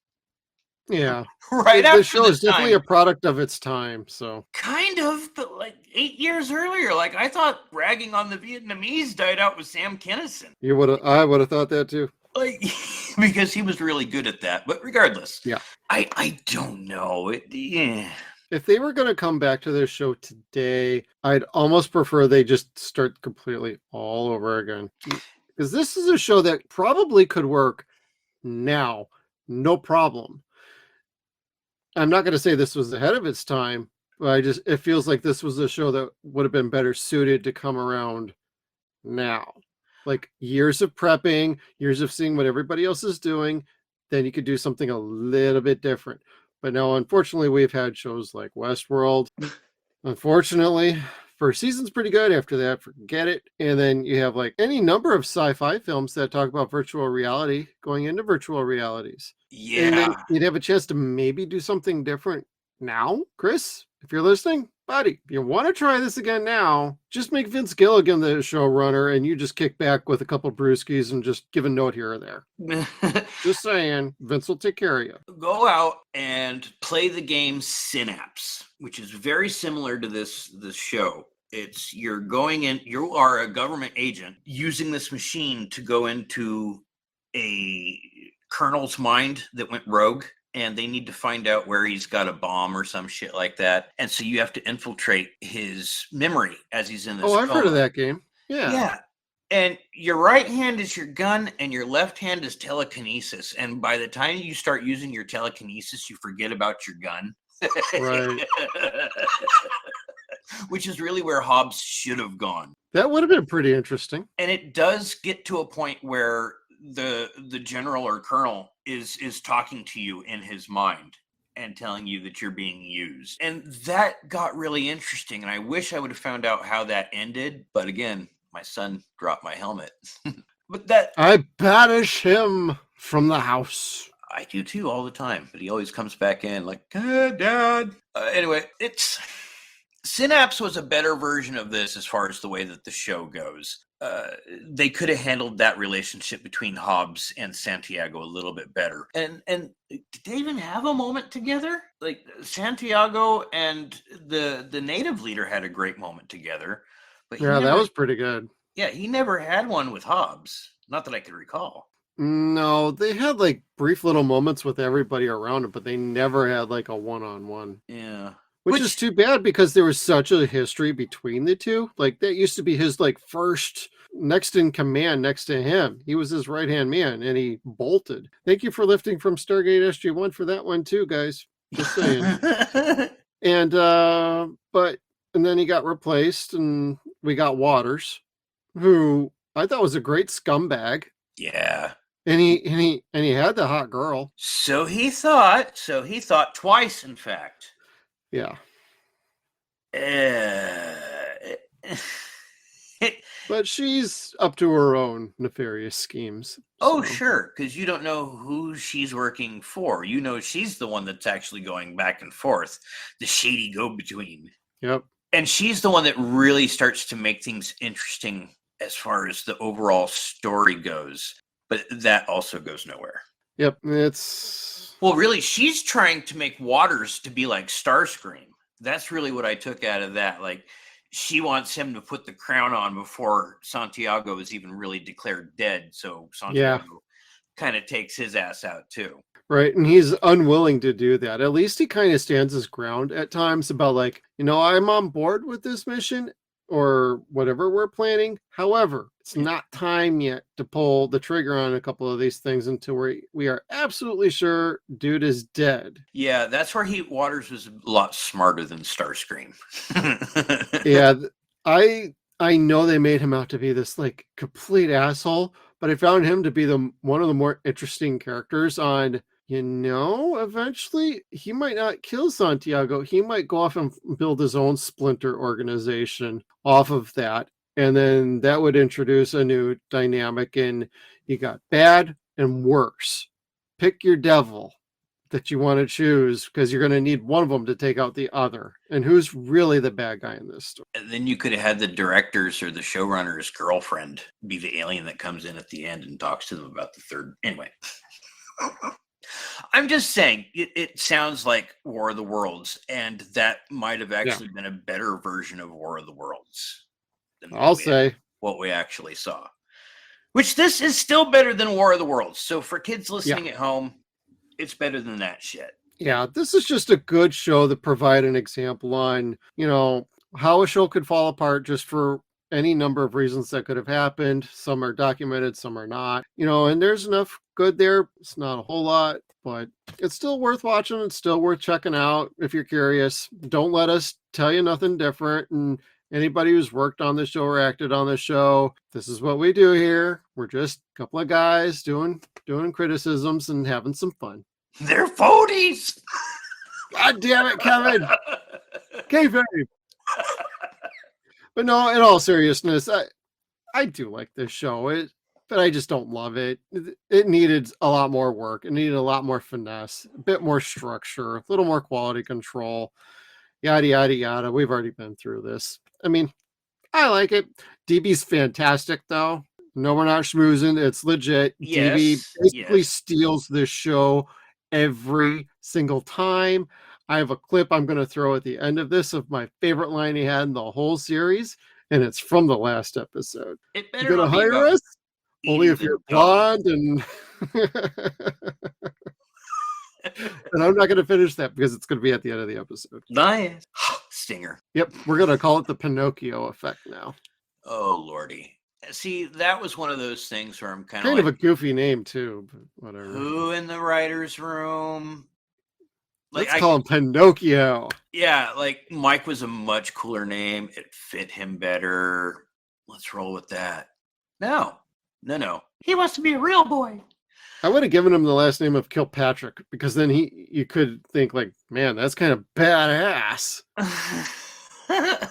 Yeah. Right after the show is definitely a product of its time, so. Kind of, but like 8 years earlier, like I thought ragging on the Vietnamese died out with Sam Kinison. I would have thought that too. Like, because he was really good at that. But regardless, yeah, I don't know. If they were going to come back to this show today, I'd almost prefer they just start completely all over again. Because this is a show that probably could work now, no problem. I'm not going to say this was ahead of its time, but it feels like this was a show that would have been better suited to come around now. like years of prepping, years of seeing what everybody else is doing, then you could do something a little bit different. But now, unfortunately, we've had shows like Westworld. Unfortunately, first season's pretty good. After that, forget it. And then you have like any number of sci-fi films that talk about virtual reality going into virtual realities. And then Yeah. you'd have a chance to maybe do something different now. Chris, if you're listening, buddy, if you want to try this again now, just make Vince Gilligan the showrunner and you just kick back with a couple brewskis and just give a note here or there. Just saying, Vince will take care of you. Go out and play the game Synapse, which is very similar to this show. It's you're going in, you are a government agent using this machine to go into a colonel's mind that went rogue, and they need to find out where he's got a bomb or some shit like that. And so you have to infiltrate his memory as he's in this. Oh, I've heard of coma. that game. Yeah. Yeah. And your right hand is your gun and your left hand is telekinesis. And by the time you start using your telekinesis, you forget about your gun. Right. Which is really where Hobbs should have gone. That would have been pretty interesting. And it does get to a point where the general or colonel is talking to you in his mind and telling you that you're being used. And that got really interesting. And I wish I would have found out how that ended. But again, my son dropped my helmet. But that I banish him from the house. I do too all the time. But he always comes back in like, Dad. Anyway, it's Synapse was a better version of this as far as the way that the show goes. They could have handled that relationship between Hobbs and Santiago a little bit better. And did they even have a moment together? Like Santiago and the native leader had a great moment together. But Yeah, that was pretty good. Yeah, he never had one with Hobbs. Not that I could recall. No, they had like brief little moments with everybody around him, but they never had like a one-on-one. Yeah. Which is too bad because there was such a history between the two. Like that used to be his like first next in command next to him. He was his right-hand man and he bolted. Thank you for lifting from Stargate SG-1 for that one too, guys. Just saying. And then he got replaced and we got Waters, who I thought was a great scumbag. Yeah. And he had the hot girl. So he thought twice, in fact. Yeah. But But she's up to her own nefarious schemes. Oh, so. sure, because you don't know who she's working for. You know she's the one that's actually going back and forth, the shady go-between. Yep. And she's the one that really starts to make things interesting as far as the overall story goes. But that also goes nowhere. Yep. It's... Well, really, she's trying to make Waters to be like Starscream. That's really what I took out of that. Like, she wants him to put the crown on before Santiago is even really declared dead. So Santiago kind of takes his ass out too. Right. And he's unwilling to do that. At least he kind of stands his ground at times about like, I'm on board with this mission or whatever we're planning. However, it's not time yet to pull the trigger on a couple of these things until we are absolutely sure dude is dead. Yeah, that's where Waters was a lot smarter than Starscream. Yeah, I know they made him out to be this like complete asshole, but I found him to be one of the more interesting characters on, eventually he might not kill Santiago. He might go off and build his own splinter organization off of that. And then that would introduce a new dynamic, and you got bad and worse. Pick your devil that you want to choose, because you're going to need one of them to take out the other. And who's really the bad guy in this story? And then you could have had the director's or the showrunner's girlfriend be the alien that comes in at the end and talks to them about the third. Anyway. I'm just saying, it sounds like War of the Worlds, and that might have actually been a better version of War of the Worlds. I'll say. What we actually saw. Which this is still better than War of the Worlds. So for kids listening at home, it's better than that shit. Yeah, this is just a good show that provide an example on, how a show could fall apart just for any number of reasons that could have happened. Some are documented, some are not. And there's enough good there. It's not a whole lot, but it's still worth watching. It's still worth checking out if you're curious. Don't let us tell you nothing different. And Anybody who's worked on the show or acted on the show, this is what we do here. We're just a couple of guys doing criticisms and having some fun. They're phonies. God damn it, Kevin. Kayfabe. But no, in all seriousness, I do like this show, but I just don't love it. It needed a lot more work. It needed a lot more finesse, a bit more structure, a little more quality control, yada, yada, yada. We've already been through this. I mean, I like it. DB's fantastic, though. No, we're not schmoozing. It's legit. Yes, DB basically yes. steals this show every single time. I have a clip I'm going to throw at the end of this of my favorite line he had in the whole series, and it's from the last episode. It You better gonna not be hire about us? Only eating if the you're dog. blonde and and I'm not going to finish that because it's going to be at the end of the episode. Nice. Stinger. Yep, we're going to call it the Pinocchio effect now. Oh, Lordy. See, that was one of those things where I'm kind Kind of of a goofy name too, but whatever. who in the writer's room? Like, Let's call him Pinocchio. yeah, like Mike was a much cooler name. It fit him better. Let's roll with that. No. He wants to be a real boy. I would have given him the last name of Kilpatrick because then you could think like, man, that's kind of badass. I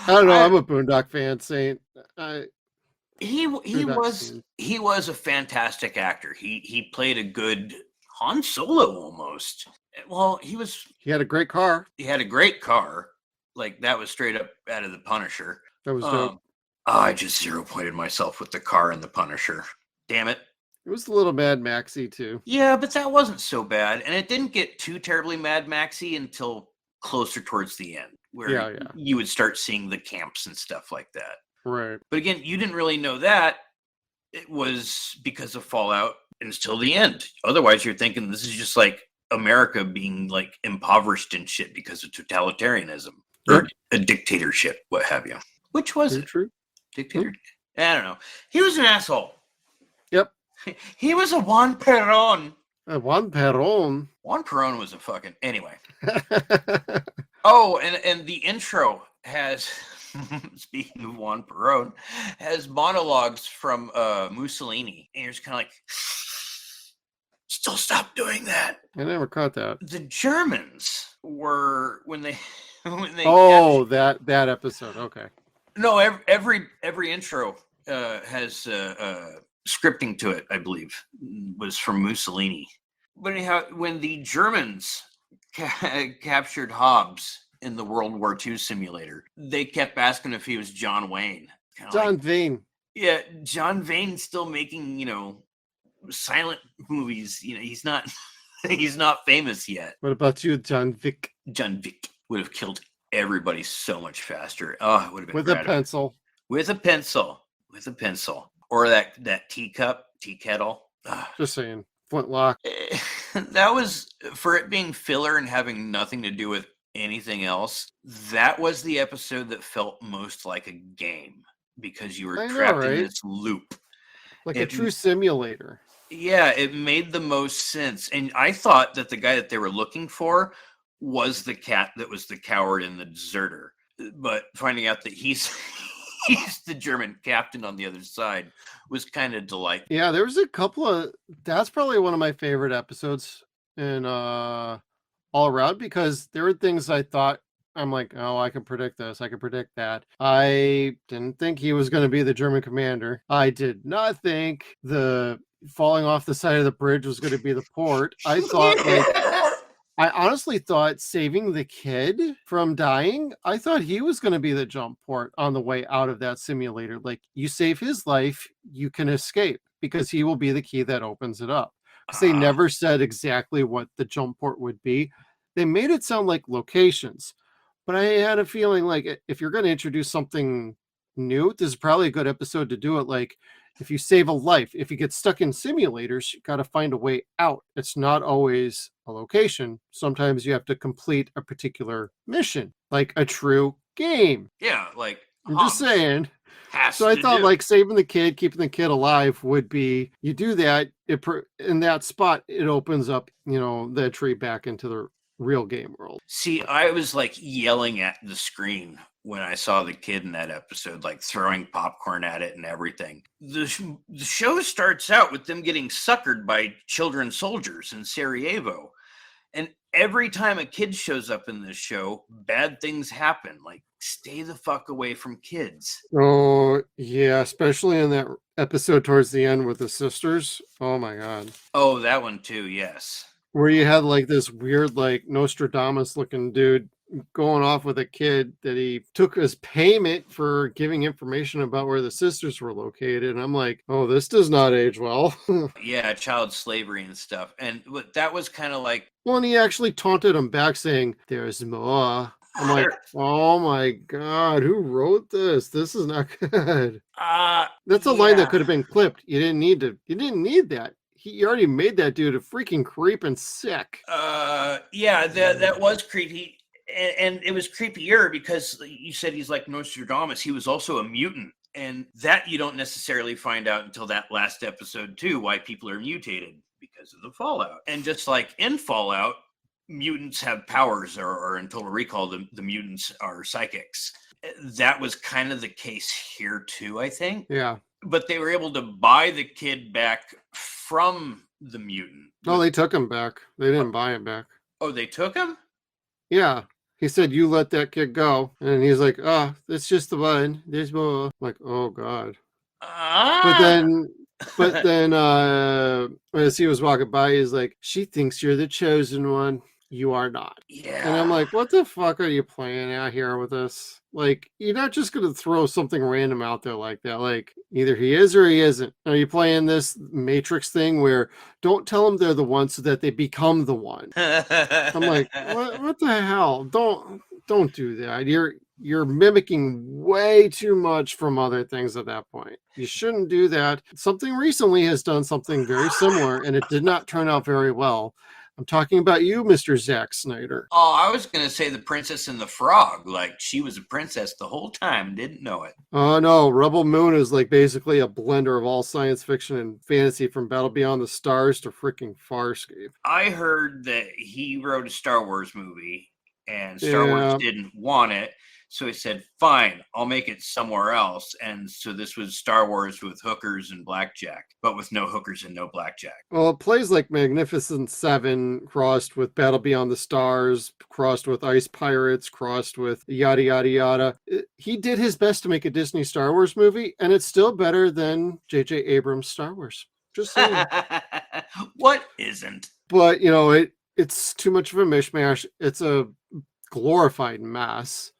don't know. I'm a Boondock fan, Saint. He Boondock was a fantastic actor. He played a good Han Solo almost. Well, he had a great car. He had a great car. Like that was straight up out of the Punisher. That was dope. I just 0-pointed myself with the car and the Punisher. Damn it. It was a little Mad Maxy too. Yeah, but that wasn't so bad. And it didn't get too terribly Mad Maxy until closer towards the end, where you would start seeing the camps and stuff like that. Right. But again, you didn't really know that. It was because of Fallout until the end. Otherwise, you're thinking this is just like America being like impoverished and shit because of totalitarianism or a dictatorship, what have you. Which was it? True. Dictator. I don't know. He was an asshole. Yep. He was a Juan Perón. Juan Perón. Juan Perón was a fucking anyway. Oh, and the intro has speaking of Juan Perón, has monologues from Mussolini. And you're just kind of like, still stop doing that. I never caught that. The Germans were when they that episode. Okay. No, every intro has scripting to it, I believe, was from Mussolini. But anyhow, when the Germans captured Hobbs in the World War II simulator, they kept asking if he was John Wayne. John Vane. Yeah, John Vane's still making, silent movies. He's not he's not famous yet. What about you, John Vick? John Vick would have killed everybody so much faster. Oh, it would have been with a pencil. With a pencil. Or that tea kettle. Just saying. Flintlock. That was, for it being filler and having nothing to do with anything else, that was the episode that felt most like a game because you were trapped in this loop. Like a true simulator. Yeah, it made the most sense. And I thought that the guy that they were looking for was the cat that was the coward and the deserter. But finding out that he's the German captain on the other side was kind of delightful. Yeah, there was a couple of, that's probably one of my favorite episodes in All Around, because there were things I thought, I'm like, oh, I can predict this, I can predict that. I didn't think he was going to be the German commander. I did not think the falling off the side of the bridge was going to be the port. I thought I honestly thought saving the kid from dying, I thought he was going to be the jump port on the way out of that simulator. Like, you save his life, you can escape, because he will be the key that opens it up. Because they never said exactly what the jump port would be. They made it sound like locations. But I had a feeling like if you're going to introduce something new, this is probably a good episode to do it. Like, if you save a life, if you get stuck in simulators, you got to find a way out. It's not always a location. Sometimes you have to complete a particular mission, like a true game. Yeah, like I'm just saying. So I thought like saving the kid, keeping the kid alive would be, you do that, in that spot, it opens up, the tree back into the real game world. See, I was like yelling at the screen when I saw the kid in that episode, like throwing popcorn at it and everything. The show starts out with them getting suckered by children soldiers in Sarajevo. And every time a kid shows up in this show, bad things happen. Like, stay the fuck away from kids. Oh, yeah, especially in that episode towards the end with the sisters. Oh my God. Oh, that one too, yes. Where you had like this weird, like Nostradamus looking dude going off with a kid that he took as payment for giving information about where the sisters were located. And I'm like, oh, this does not age well. Yeah, child slavery and stuff. And that was kind of like... Well, and he actually taunted him back saying, there's more. I'm like, oh my God, who wrote this? This is not good. That's a line that could have been clipped. You didn't need that. He already made that dude a freaking creep and sick. Yeah, that was creepy. And it was creepier because you said he's like Nostradamus. He was also a mutant. And that you don't necessarily find out until that last episode too, why people are mutated because of the Fallout. And just like in Fallout, mutants have powers, or in Total Recall, the mutants are psychics. That was kind of the case here too, I think. Yeah. But they were able to buy the kid back from the mutant. No, they took him back. They didn't buy him back. Oh, they took him? Yeah. He said, you let that kid go. And he's like, oh, that's just the one. There's more. I'm like, oh God. But then as he was walking by, he's like, she thinks you're the chosen one. You are not. Yeah. And I'm like, what the fuck are you playing out here with this? Like, you're not just going to throw something random out there like that. Like, either he is or he isn't. Are you playing this Matrix thing where don't tell them they're the one so that they become the one? I'm like, what the hell? Don't do that. You're mimicking way too much from other things at that point. You shouldn't do that. Something recently has done something very similar, and it did not turn out very well. I'm talking about you, Mr. Zack Snyder. Oh, I was going to say The Princess and the Frog. Like, she was a princess the whole time, didn't know it. Oh, no. Rebel Moon is like basically a blender of all science fiction and fantasy, from Battle Beyond the Stars to freaking Farscape. I heard that he wrote a Star Wars movie, and Star Wars didn't want it. So he said, fine, I'll make it somewhere else. And so this was Star Wars with hookers and blackjack, but with no hookers and no blackjack. Well, it plays like Magnificent Seven crossed with Battle Beyond the Stars, crossed with Ice Pirates, crossed with yada, yada, yada. He did his best to make a Disney Star Wars movie, and it's still better than J.J. Abrams' Star Wars. Just saying. What isn't? But, it's too much of a mishmash. It's a glorified mess.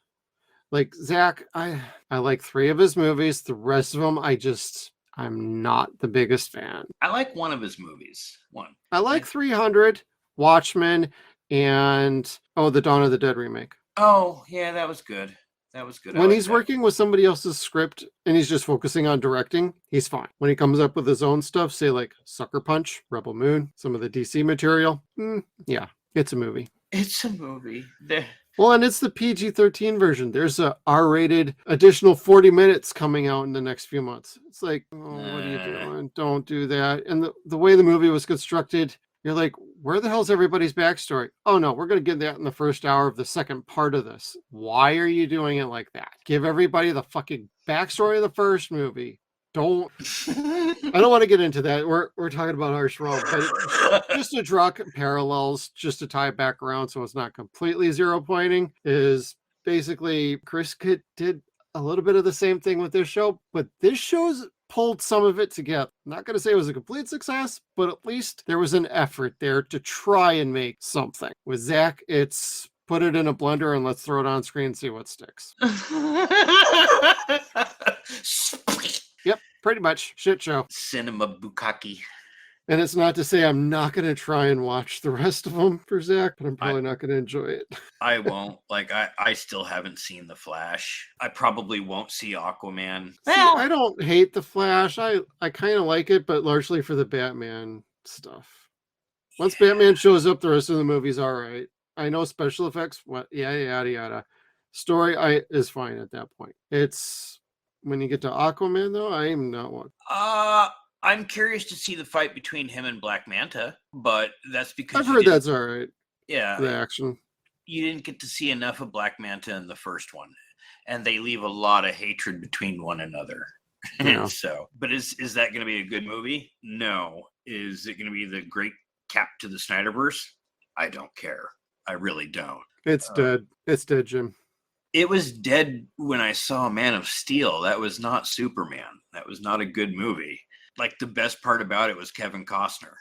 Like, Zach, I like 3 of his movies. The rest of them, I'm not the biggest fan. I like one of his movies. One. I like 300, Watchmen, and, the Dawn of the Dead remake. Oh, yeah, that was good. That was good. When he's working with somebody else's script and he's just focusing on directing, he's fine. When he comes up with his own stuff, say like Sucker Punch, Rebel Moon, some of the DC material, yeah, it's a movie. It's a movie. Well, and it's the PG-13 version. There's a R-rated additional 40 minutes coming out in the next few months. It's like, what are you doing? Don't do that. And the way the movie was constructed, you're like, where the hell's everybody's backstory? Oh, no, we're going to get that in the first hour of the second part of this. Why are you doing it like that? Give everybody the fucking backstory of the first movie. I don't want to get into that. We're talking about Harsh Realm, but just to draw parallels, just to tie it back around so it's not completely zero pointing, is basically Chris did a little bit of the same thing with this show, but this show's pulled some of it together. I'm not going to say it was a complete success, but at least there was an effort there to try and make something. With Zach, it's put it in a blender and let's throw it on screen and see what sticks. Yep, pretty much. Shit show. Cinema bukkake. And it's not to say I'm not going to try and watch the rest of them for Zach, but I'm probably not going to enjoy it. I won't. Like, I still haven't seen The Flash. I probably won't see Aquaman. See, I don't hate The Flash. I kind of like it, but largely for the Batman stuff. Once Batman shows up, the rest of the movie's all right. I know special effects, yada, yada. Story is fine at that point. It's... When you get to Aquaman, though, I am not one. I'm curious to see the fight between him and Black Manta, but that's because I've heard that's all right. Yeah. the action. You didn't get to see enough of Black Manta in the first one, and they leave a lot of hatred between one another. Yeah. So, but is that going to be a good movie? No. Is it going to be the great cap to the Snyderverse? I don't care. I really don't. It's dead. It's dead, Jim. It was dead when I saw Man of Steel. That was not Superman. That was not a good movie. Like, the best part about it was Kevin Costner.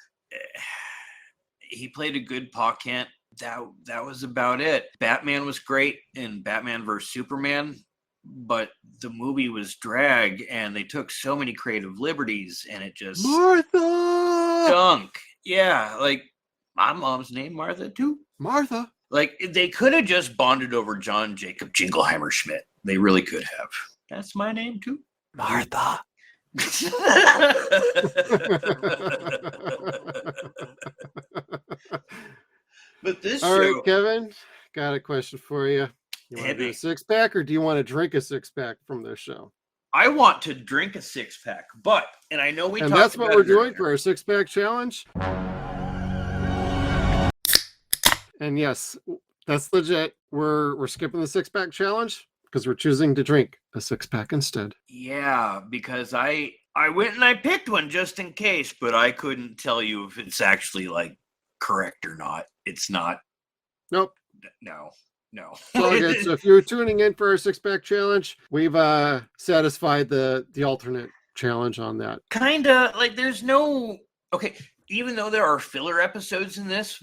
He played a good Pa Kent. That was about it. Batman was great in Batman vs Superman, but the movie was drag, and they took so many creative liberties, and it just Martha! stunk. Yeah, like, my mom's name Martha too. Martha. Like, they could have just bonded over John Jacob Jingleheimer Schmidt. They really could have. That's my name too. Martha. But this All show, right, Kevin, got a question for you. You want to Hit do me. a 6-pack, or do you want to drink a 6-pack from this show? I want to drink a 6-pack, but, and I know we And talked that's what about we're it doing earlier. for our 6-pack challenge. And yes, that's legit. We're skipping the 6-pack challenge because we're choosing to drink a 6-pack instead. Yeah, because I went and I picked one just in case, but I couldn't tell you if it's actually like correct or not. It's not. Nope. No. It's all good. So if you're tuning in for our 6-pack challenge, we've satisfied the alternate challenge on that. Kinda like there's no okay. Even though there are filler episodes in this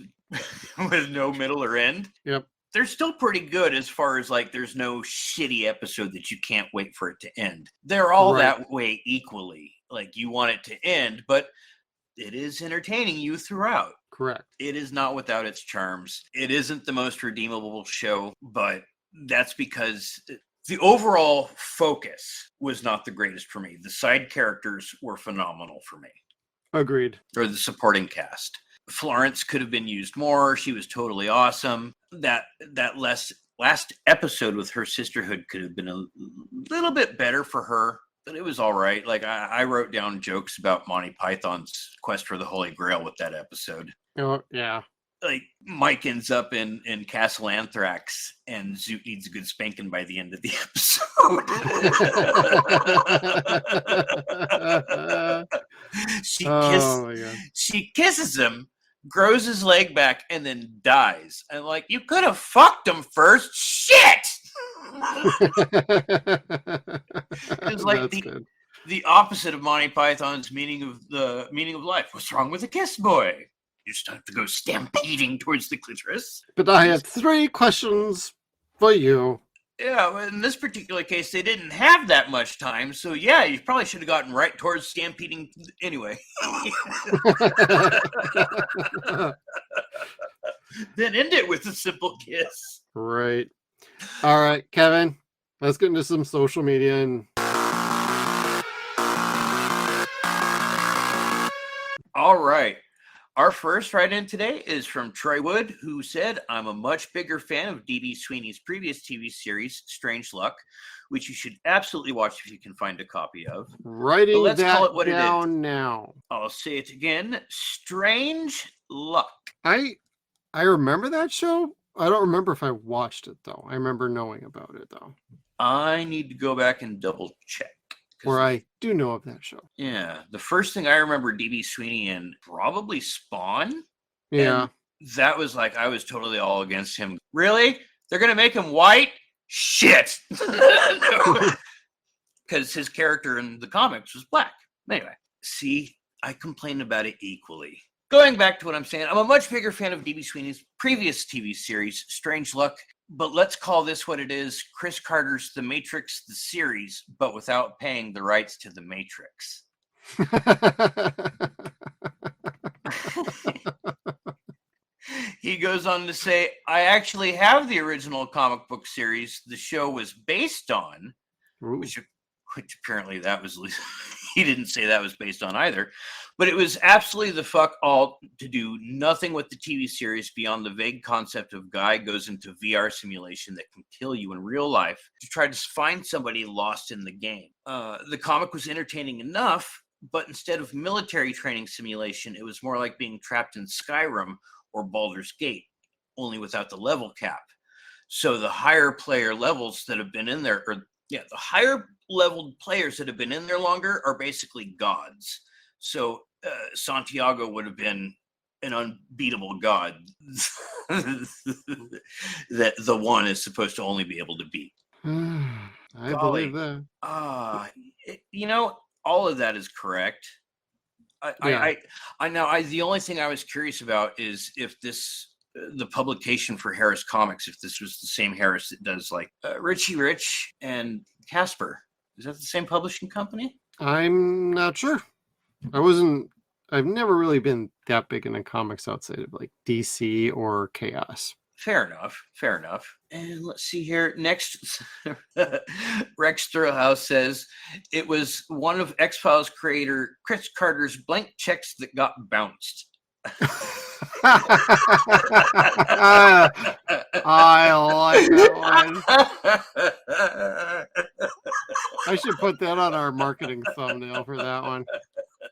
with no middle or end, Yep. they're still pretty good as far as like there's no shitty episode that you can't wait for it to end. They're all Right. that way equally. Like you want it to end, but it is entertaining you throughout. Correct. It is not without its charms. It isn't the most redeemable show, but that's because the overall focus was not the greatest for me. The side characters were phenomenal for me, Agreed. or the supporting cast. Florence could have been used more. She was totally awesome. That last episode with her sisterhood could have been a little bit better for her, but it was all right. Like I wrote down jokes about Monty Python's Quest for the Holy Grail with that episode. Oh, yeah. Like Mike ends up in Castle Anthrax, and Zoot needs a good spanking by the end of the episode. Oh, my God. She kisses him, grows his leg back, and then dies. And like, you could have fucked him first. Shit. It's like That's good. the opposite of Monty Python's meaning of life. What's wrong with a kiss, boy? You just have to go stampeding towards the clitoris. But I have 3 questions for you. Yeah, well, in this particular case, they didn't have that much time, so yeah, you probably should have gotten right towards stampeding anyway. Then end it with a simple kiss. Right. All right, Kevin, let's get into some social media. And All right. Our first write-in today is from Troy Wood, who said, I'm a much bigger fan of D.B. Sweeney's previous TV series, Strange Luck, which you should absolutely watch if you can find a copy of. writing But let's call that it what it is. down now. I'll say it again, Strange Luck. I remember that show. I don't remember if I watched it, though. I remember knowing about it, though. I need to go back and double check. 'Cause Or I do know of that show. Yeah, the first thing I remember DB Sweeney in probably Spawn. Yeah. And that was like, I was totally all against him. Really? They're going to make him white? Shit. Because his character in the comics was black. Anyway, see, I complained about it equally. Going back to what I'm saying, I'm a much bigger fan of DB Sweeney's previous TV series, Strange Luck, but let's call this what it is, Chris Carter's The Matrix, the series, but without paying the rights to The Matrix. He goes on to say, I actually have the original comic book series the show was based on, Ooh. which apparently that was, he didn't say that was based on either, but it was absolutely the fuck all to do nothing with the TV series beyond the vague concept of guy goes into VR simulation that can kill you in real life to try to find somebody lost in the game. The comic was entertaining enough, but instead of military training simulation, it was more like being trapped in Skyrim or Baldur's Gate. only without the level cap. So the higher player levels that have been in there, the higher leveled players that have been in there longer are basically gods. So Santiago would have been an unbeatable god that the one is supposed to only be able to beat. I Golly. believe that. All of that is correct. Yeah. I know. The only thing I was curious about is if the publication for Harris Comics, if this was the same Harris that does like Richie Rich and Casper. Is that the same publishing company? I'm not sure. I've never really been that big into comics outside of like DC or Chaos. Fair enough. And let's see here. Next, Rex Thrillhouse says it was one of X-Files creator Chris Carter's blank checks that got bounced. I like that one. I should put that on our marketing thumbnail for that one.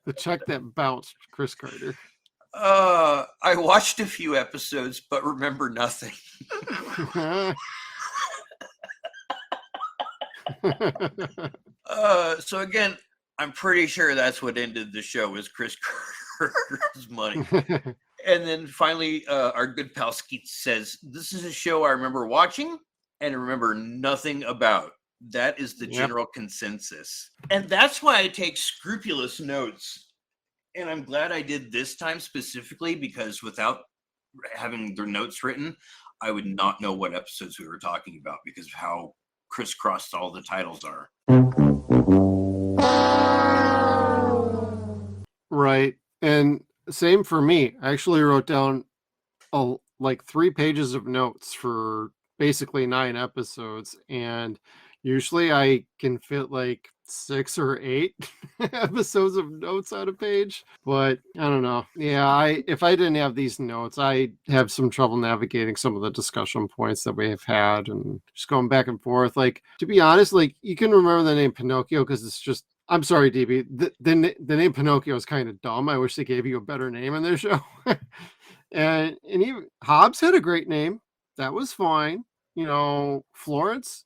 The check that bounced, Chris Carter. I watched a few episodes, but remember nothing. So again, I'm pretty sure that's what ended the show was Chris Carter's money. And then finally, our good pal Skeet says, this is a show I remember watching and remember nothing about. That is the general consensus. And that's why I take scrupulous notes. And I'm glad I did this time specifically, because without having their notes written, I would not know what episodes we were talking about because of how crisscrossed all the titles are. Right. And same for me. I actually wrote down like 3 pages of notes for basically 9 episodes. And usually I can fit like 6 or 8 episodes of notes on a page, but I don't know. Yeah, if I didn't have these notes, I have some trouble navigating some of the discussion points that we have had and just going back and forth. Like, to be honest, like you can remember the name Pinocchio because it's just, I'm sorry, DB, the name Pinocchio is kind of dumb. I wish they gave you a better name in their show. and even Hobbs had a great name. That was fine. Florence,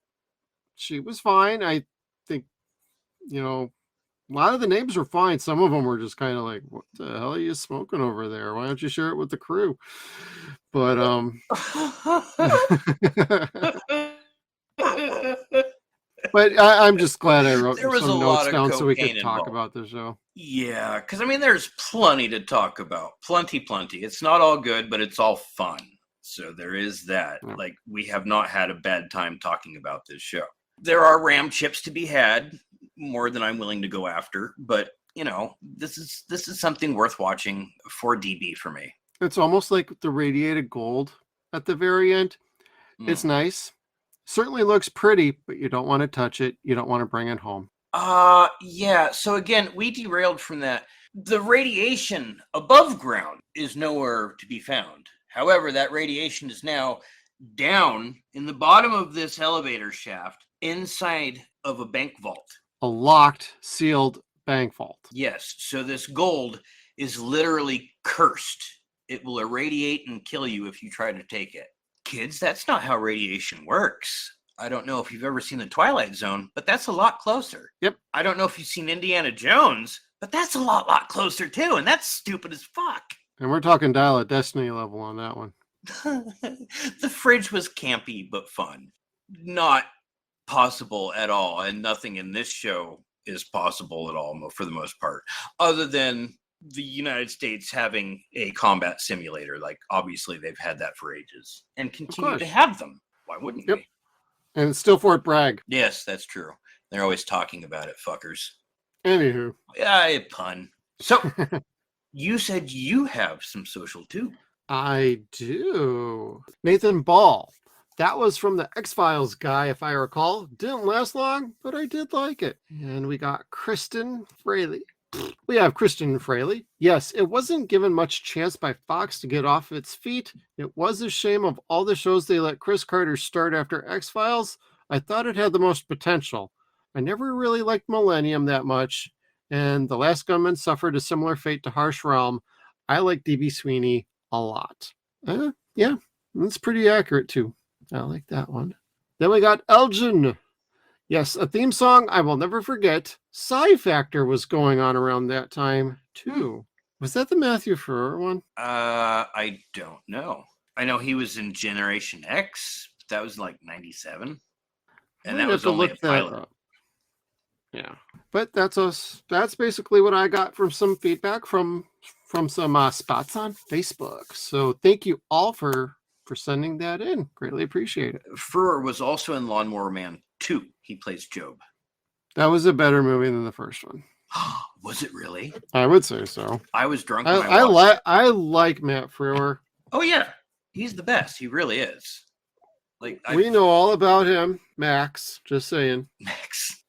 she was fine. I think, a lot of the names were fine. Some of them were just kind of like, what the hell are you smoking over there? Why don't you share it with the crew? But but I'm just glad I wrote some notes down so we could talk about the show. Yeah, because there's plenty to talk about. Plenty. It's not all good, but it's all fun. So there is that. Yeah. Like, we have not had a bad time talking about this show. There are ram chips to be had, more than I'm willing to go after. But, this is something worth watching for DB for me. It's almost like the radiated gold at the very end. It's nice. Certainly looks pretty, but you don't want to touch it. You don't want to bring it home. Yeah. So again, we derailed from that. The radiation above ground is nowhere to be found. However, that radiation is now down in the bottom of this elevator shaft inside of a bank vault. A locked, sealed bank vault. Yes. So this gold is literally cursed. It will irradiate and kill you if you try to take it. Kids, that's not how radiation works. I don't know if you've ever seen The Twilight Zone, but that's a lot closer. Yep. I don't know if you've seen Indiana Jones, but that's a lot closer too, and that's stupid as fuck. And we're talking Dial of Destiny level on that one. The fridge was campy but fun. Not possible at all, and nothing in this show is possible at all for the most part, other than the United States having a combat simulator. Like, obviously they've had that for ages and continue to have them. Why wouldn't we? And it's still Fort Bragg. Yes, that's true. They're always talking about it, fuckers. Anywho. Yeah, a pun. So you said you have some social too. I do. Nathan Ball. That was from the X-Files guy, if I recall. Didn't last long, but I did like it. And we got Kristen Fraley. We have Kristen Fraley. Yes, it wasn't given much chance by Fox to get off its feet. It was a shame of all the shows they let Chris Carter start after X-Files. I thought it had the most potential. I never really liked Millennium that much, and The Last Gunman suffered a similar fate to Harsh Realm. I like D.B. Sweeney a lot. Yeah, That's pretty accurate too. I like that one. Then we got Elgin. Yes, a theme song I will never forget. Psy Factor was going on around that time too. Was that the Matthew Ferrer one? I don't know. I know he was in Generation X. That was like 97. And that was only a pilot. Up. Yeah. But that's us. That's basically what I got from some feedback from some spots on Facebook. So thank you all for sending that in. Greatly appreciate it. Ferrer was also in Lawnmower Man 2. He plays Job. That was a better movie than the first one. Was it really? I would say so. I was drunk when I watched it. I like Matt Frewer. Oh yeah, he's the best. He really is. Like we know all about him, Max. Just saying, Max.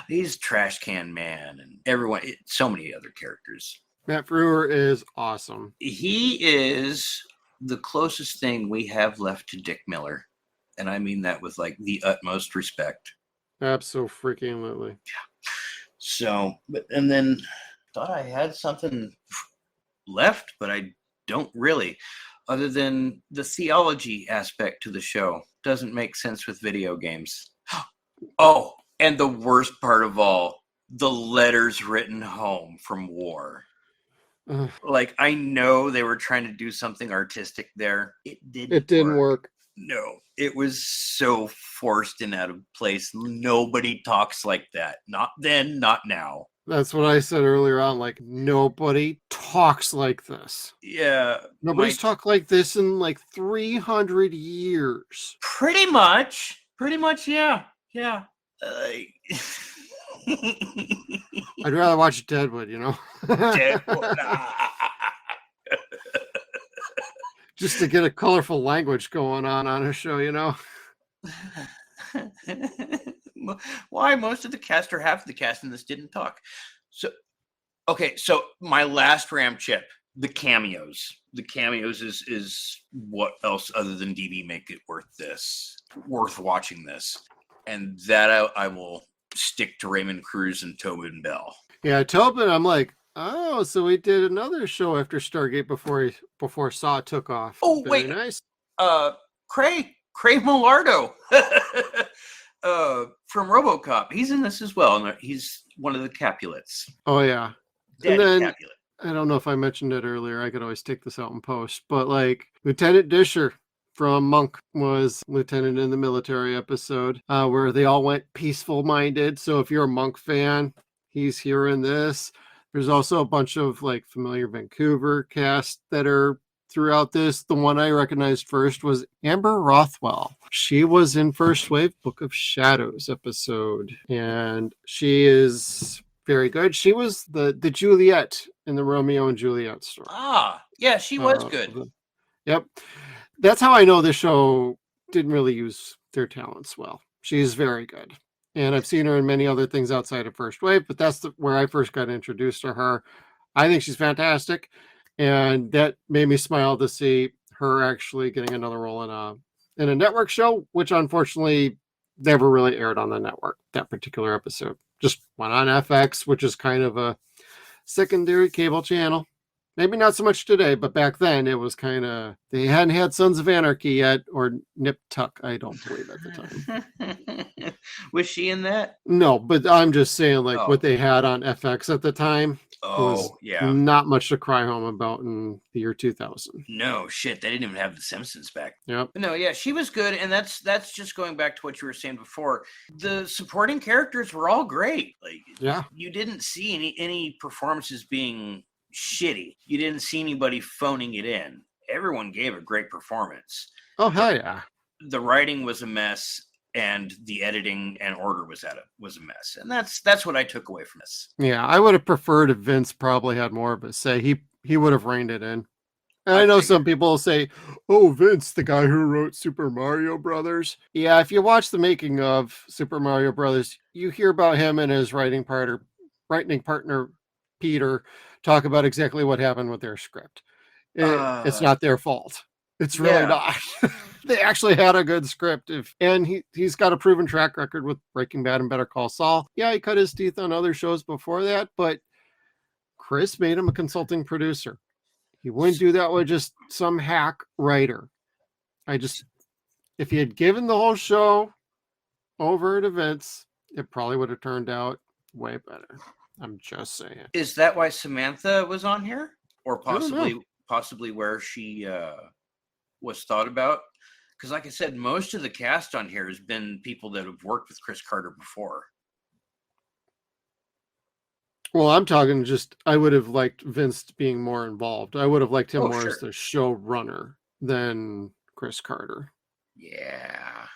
He's Trash Can Man and everyone. So many other characters. Matt Frewer is awesome. He is the closest thing we have left to Dick Miller, and I mean that with like the utmost respect. Absolutely. Yeah. So, and then thought I had something left, but I don't really, other than the theology aspect to the show. Doesn't make sense with video games. Oh, and the worst part of all, the letters written home from war. Like, I know they were trying to do something artistic there. It didn't work. No, it was so forced and out of place. Nobody talks like that. Not then, not now. That's what I said earlier on. Like, nobody talks like this. Yeah. Nobody's talked like this in like 300 years. Pretty much, yeah. Yeah. I'd rather watch Deadwood, you know? Deadwood. Just to get a colorful language going on a show, you know? Why most of the cast or half of the cast in this didn't talk. So, okay, so my last Ram chip, the cameos. The cameos is what else other than DB make it worth watching this. And that I will stick to Raymond Cruz and Tobin Bell. Yeah, Tobin, I'm like, oh, so we did another show after Stargate before Saw took off. Oh, very wait. Nice. Craig Millardo from RoboCop. He's in this as well. And he's one of the Capulets. Oh, yeah. Daddy and then, Capulet. I don't know if I mentioned it earlier. I could always take this out in post. But like Lieutenant Disher from Monk was lieutenant in the military episode where they all went peaceful minded. So if you're a Monk fan, he's here in this. There's also a bunch of like familiar Vancouver cast that are throughout this. The one I recognized first was Amber Rothwell. She was in First Wave Book of Shadows episode, and she is very good. She was the Juliet in the Romeo and Juliet story. Ah, yeah, she was good. Yep. That's how I know the show didn't really use their talents well. She's very good. And I've seen her in many other things outside of First Wave, but that's where I first got introduced to her. I think she's fantastic. And that made me smile to see her actually getting another role in a network show, which unfortunately never really aired on the network, that particular episode. Just went on FX, which is kind of a secondary cable channel. Maybe not so much today, but back then it was kind of, they hadn't had Sons of Anarchy yet, or Nip Tuck, I don't believe at the time. Was she in that? No, but I'm just saying like what they had on FX at the time. Oh, yeah. Not much to cry home about in the year 2000. No, shit. They didn't even have The Simpsons back. Yep. No, yeah, she was good. And that's just going back to what you were saying before. The supporting characters were all great. Like, yeah, you didn't see any performances being shitty. You didn't see anybody phoning it in. Everyone gave a great performance. Oh, hell yeah. The writing was a mess. And the editing and order was a mess. And that's what I took away from this. Yeah, I would have preferred if Vince probably had more of a say. He would have reined it in. And I know some people will say, oh, Vince, the guy who wrote Super Mario Brothers. Yeah, if you watch the making of Super Mario Brothers, you hear about him and his writing partner, Peter, talk about exactly what happened with their script. It's not their fault. It's really not. They actually had a good script. And he's got a proven track record with Breaking Bad and Better Call Saul. Yeah, he cut his teeth on other shows before that, but Chris made him a consulting producer. He wouldn't do that with just some hack writer. If he had given the whole show over to Vince, it probably would have turned out way better. I'm just saying. Is that why Samantha was on here, or I don't know. possibly where she was thought about? Because, like I said, most of the cast on here has been people that have worked with Chris Carter before. Well, I'm talking just, I would have liked Vince being more involved. I would have liked him more sure. as the showrunner than Chris Carter. Yeah.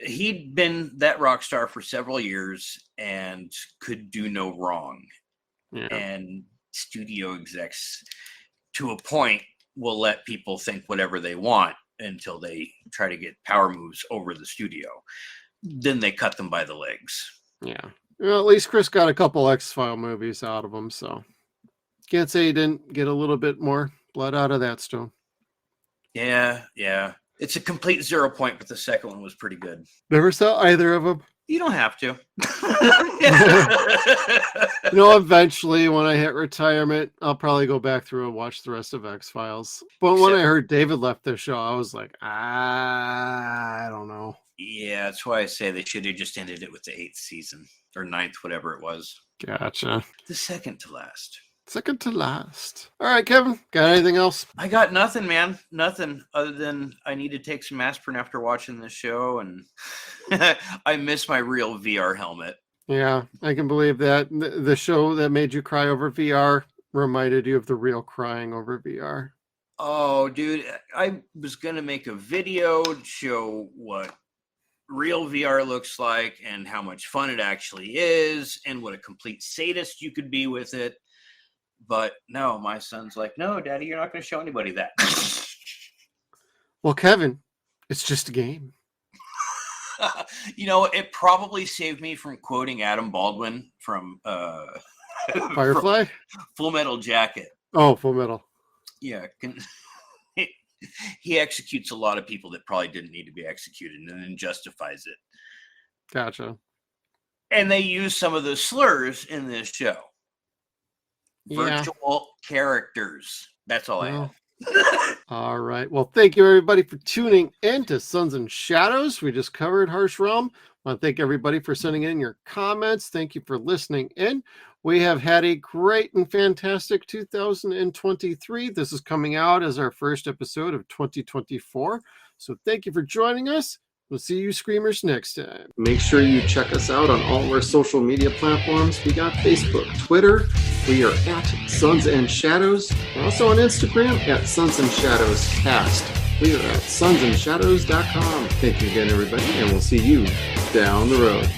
He'd been that rock star for several years and could do no wrong. Yeah. And studio execs, to a point, will let people think whatever they want until they try to get power moves over the studio. Then they cut them by the legs. Yeah. Well, at least Chris got a couple X-File movies out of him, so can't say he didn't get a little bit more blood out of that stone. Yeah. It's a complete 0 point, but the second one was pretty good. Never saw either of them. You don't have to. Eventually when I hit retirement, I'll probably go back through and watch the rest of X-Files. But when I heard David left the show, I was like, I don't know. Yeah, that's why I say they should have just ended it with the 8th season or 9th, whatever it was. Gotcha. The second to last. Second to last. All right, Kevin, got anything else? I got nothing, man. Nothing other than I need to take some aspirin after watching this show, and I miss my real VR helmet. Yeah, I can believe that. The show that made you cry over VR reminded you of the real crying over VR. Oh, dude, I was going to make a video to show what real VR looks like and how much fun it actually is and what a complete sadist you could be with it. But no, my son's like, no, Daddy, you're not going to show anybody that. Well, Kevin, it's just a game. It probably saved me from quoting Adam Baldwin from Firefly? Full Metal Jacket. Oh, Full Metal. Yeah. He executes a lot of people that probably didn't need to be executed and then justifies it. Gotcha. And they use some of the slurs in this show. Yeah. Virtual characters. That's all I have. All right. Well, thank you, everybody, for tuning in to Suns and Shadows. We just covered Harsh Realm. I want to thank everybody for sending in your comments. Thank you for listening in. We have had a great and fantastic 2023. This is coming out as our first episode of 2024. So thank you for joining us. We'll see you Screamers next time. Make sure you check us out on all of our social media platforms. We got Facebook, Twitter. We are at Suns and Shadows. We're also on Instagram at Suns and Shadows Cast. We are at SunsAndShadows.com. Thank you again, everybody, and we'll see you down the road.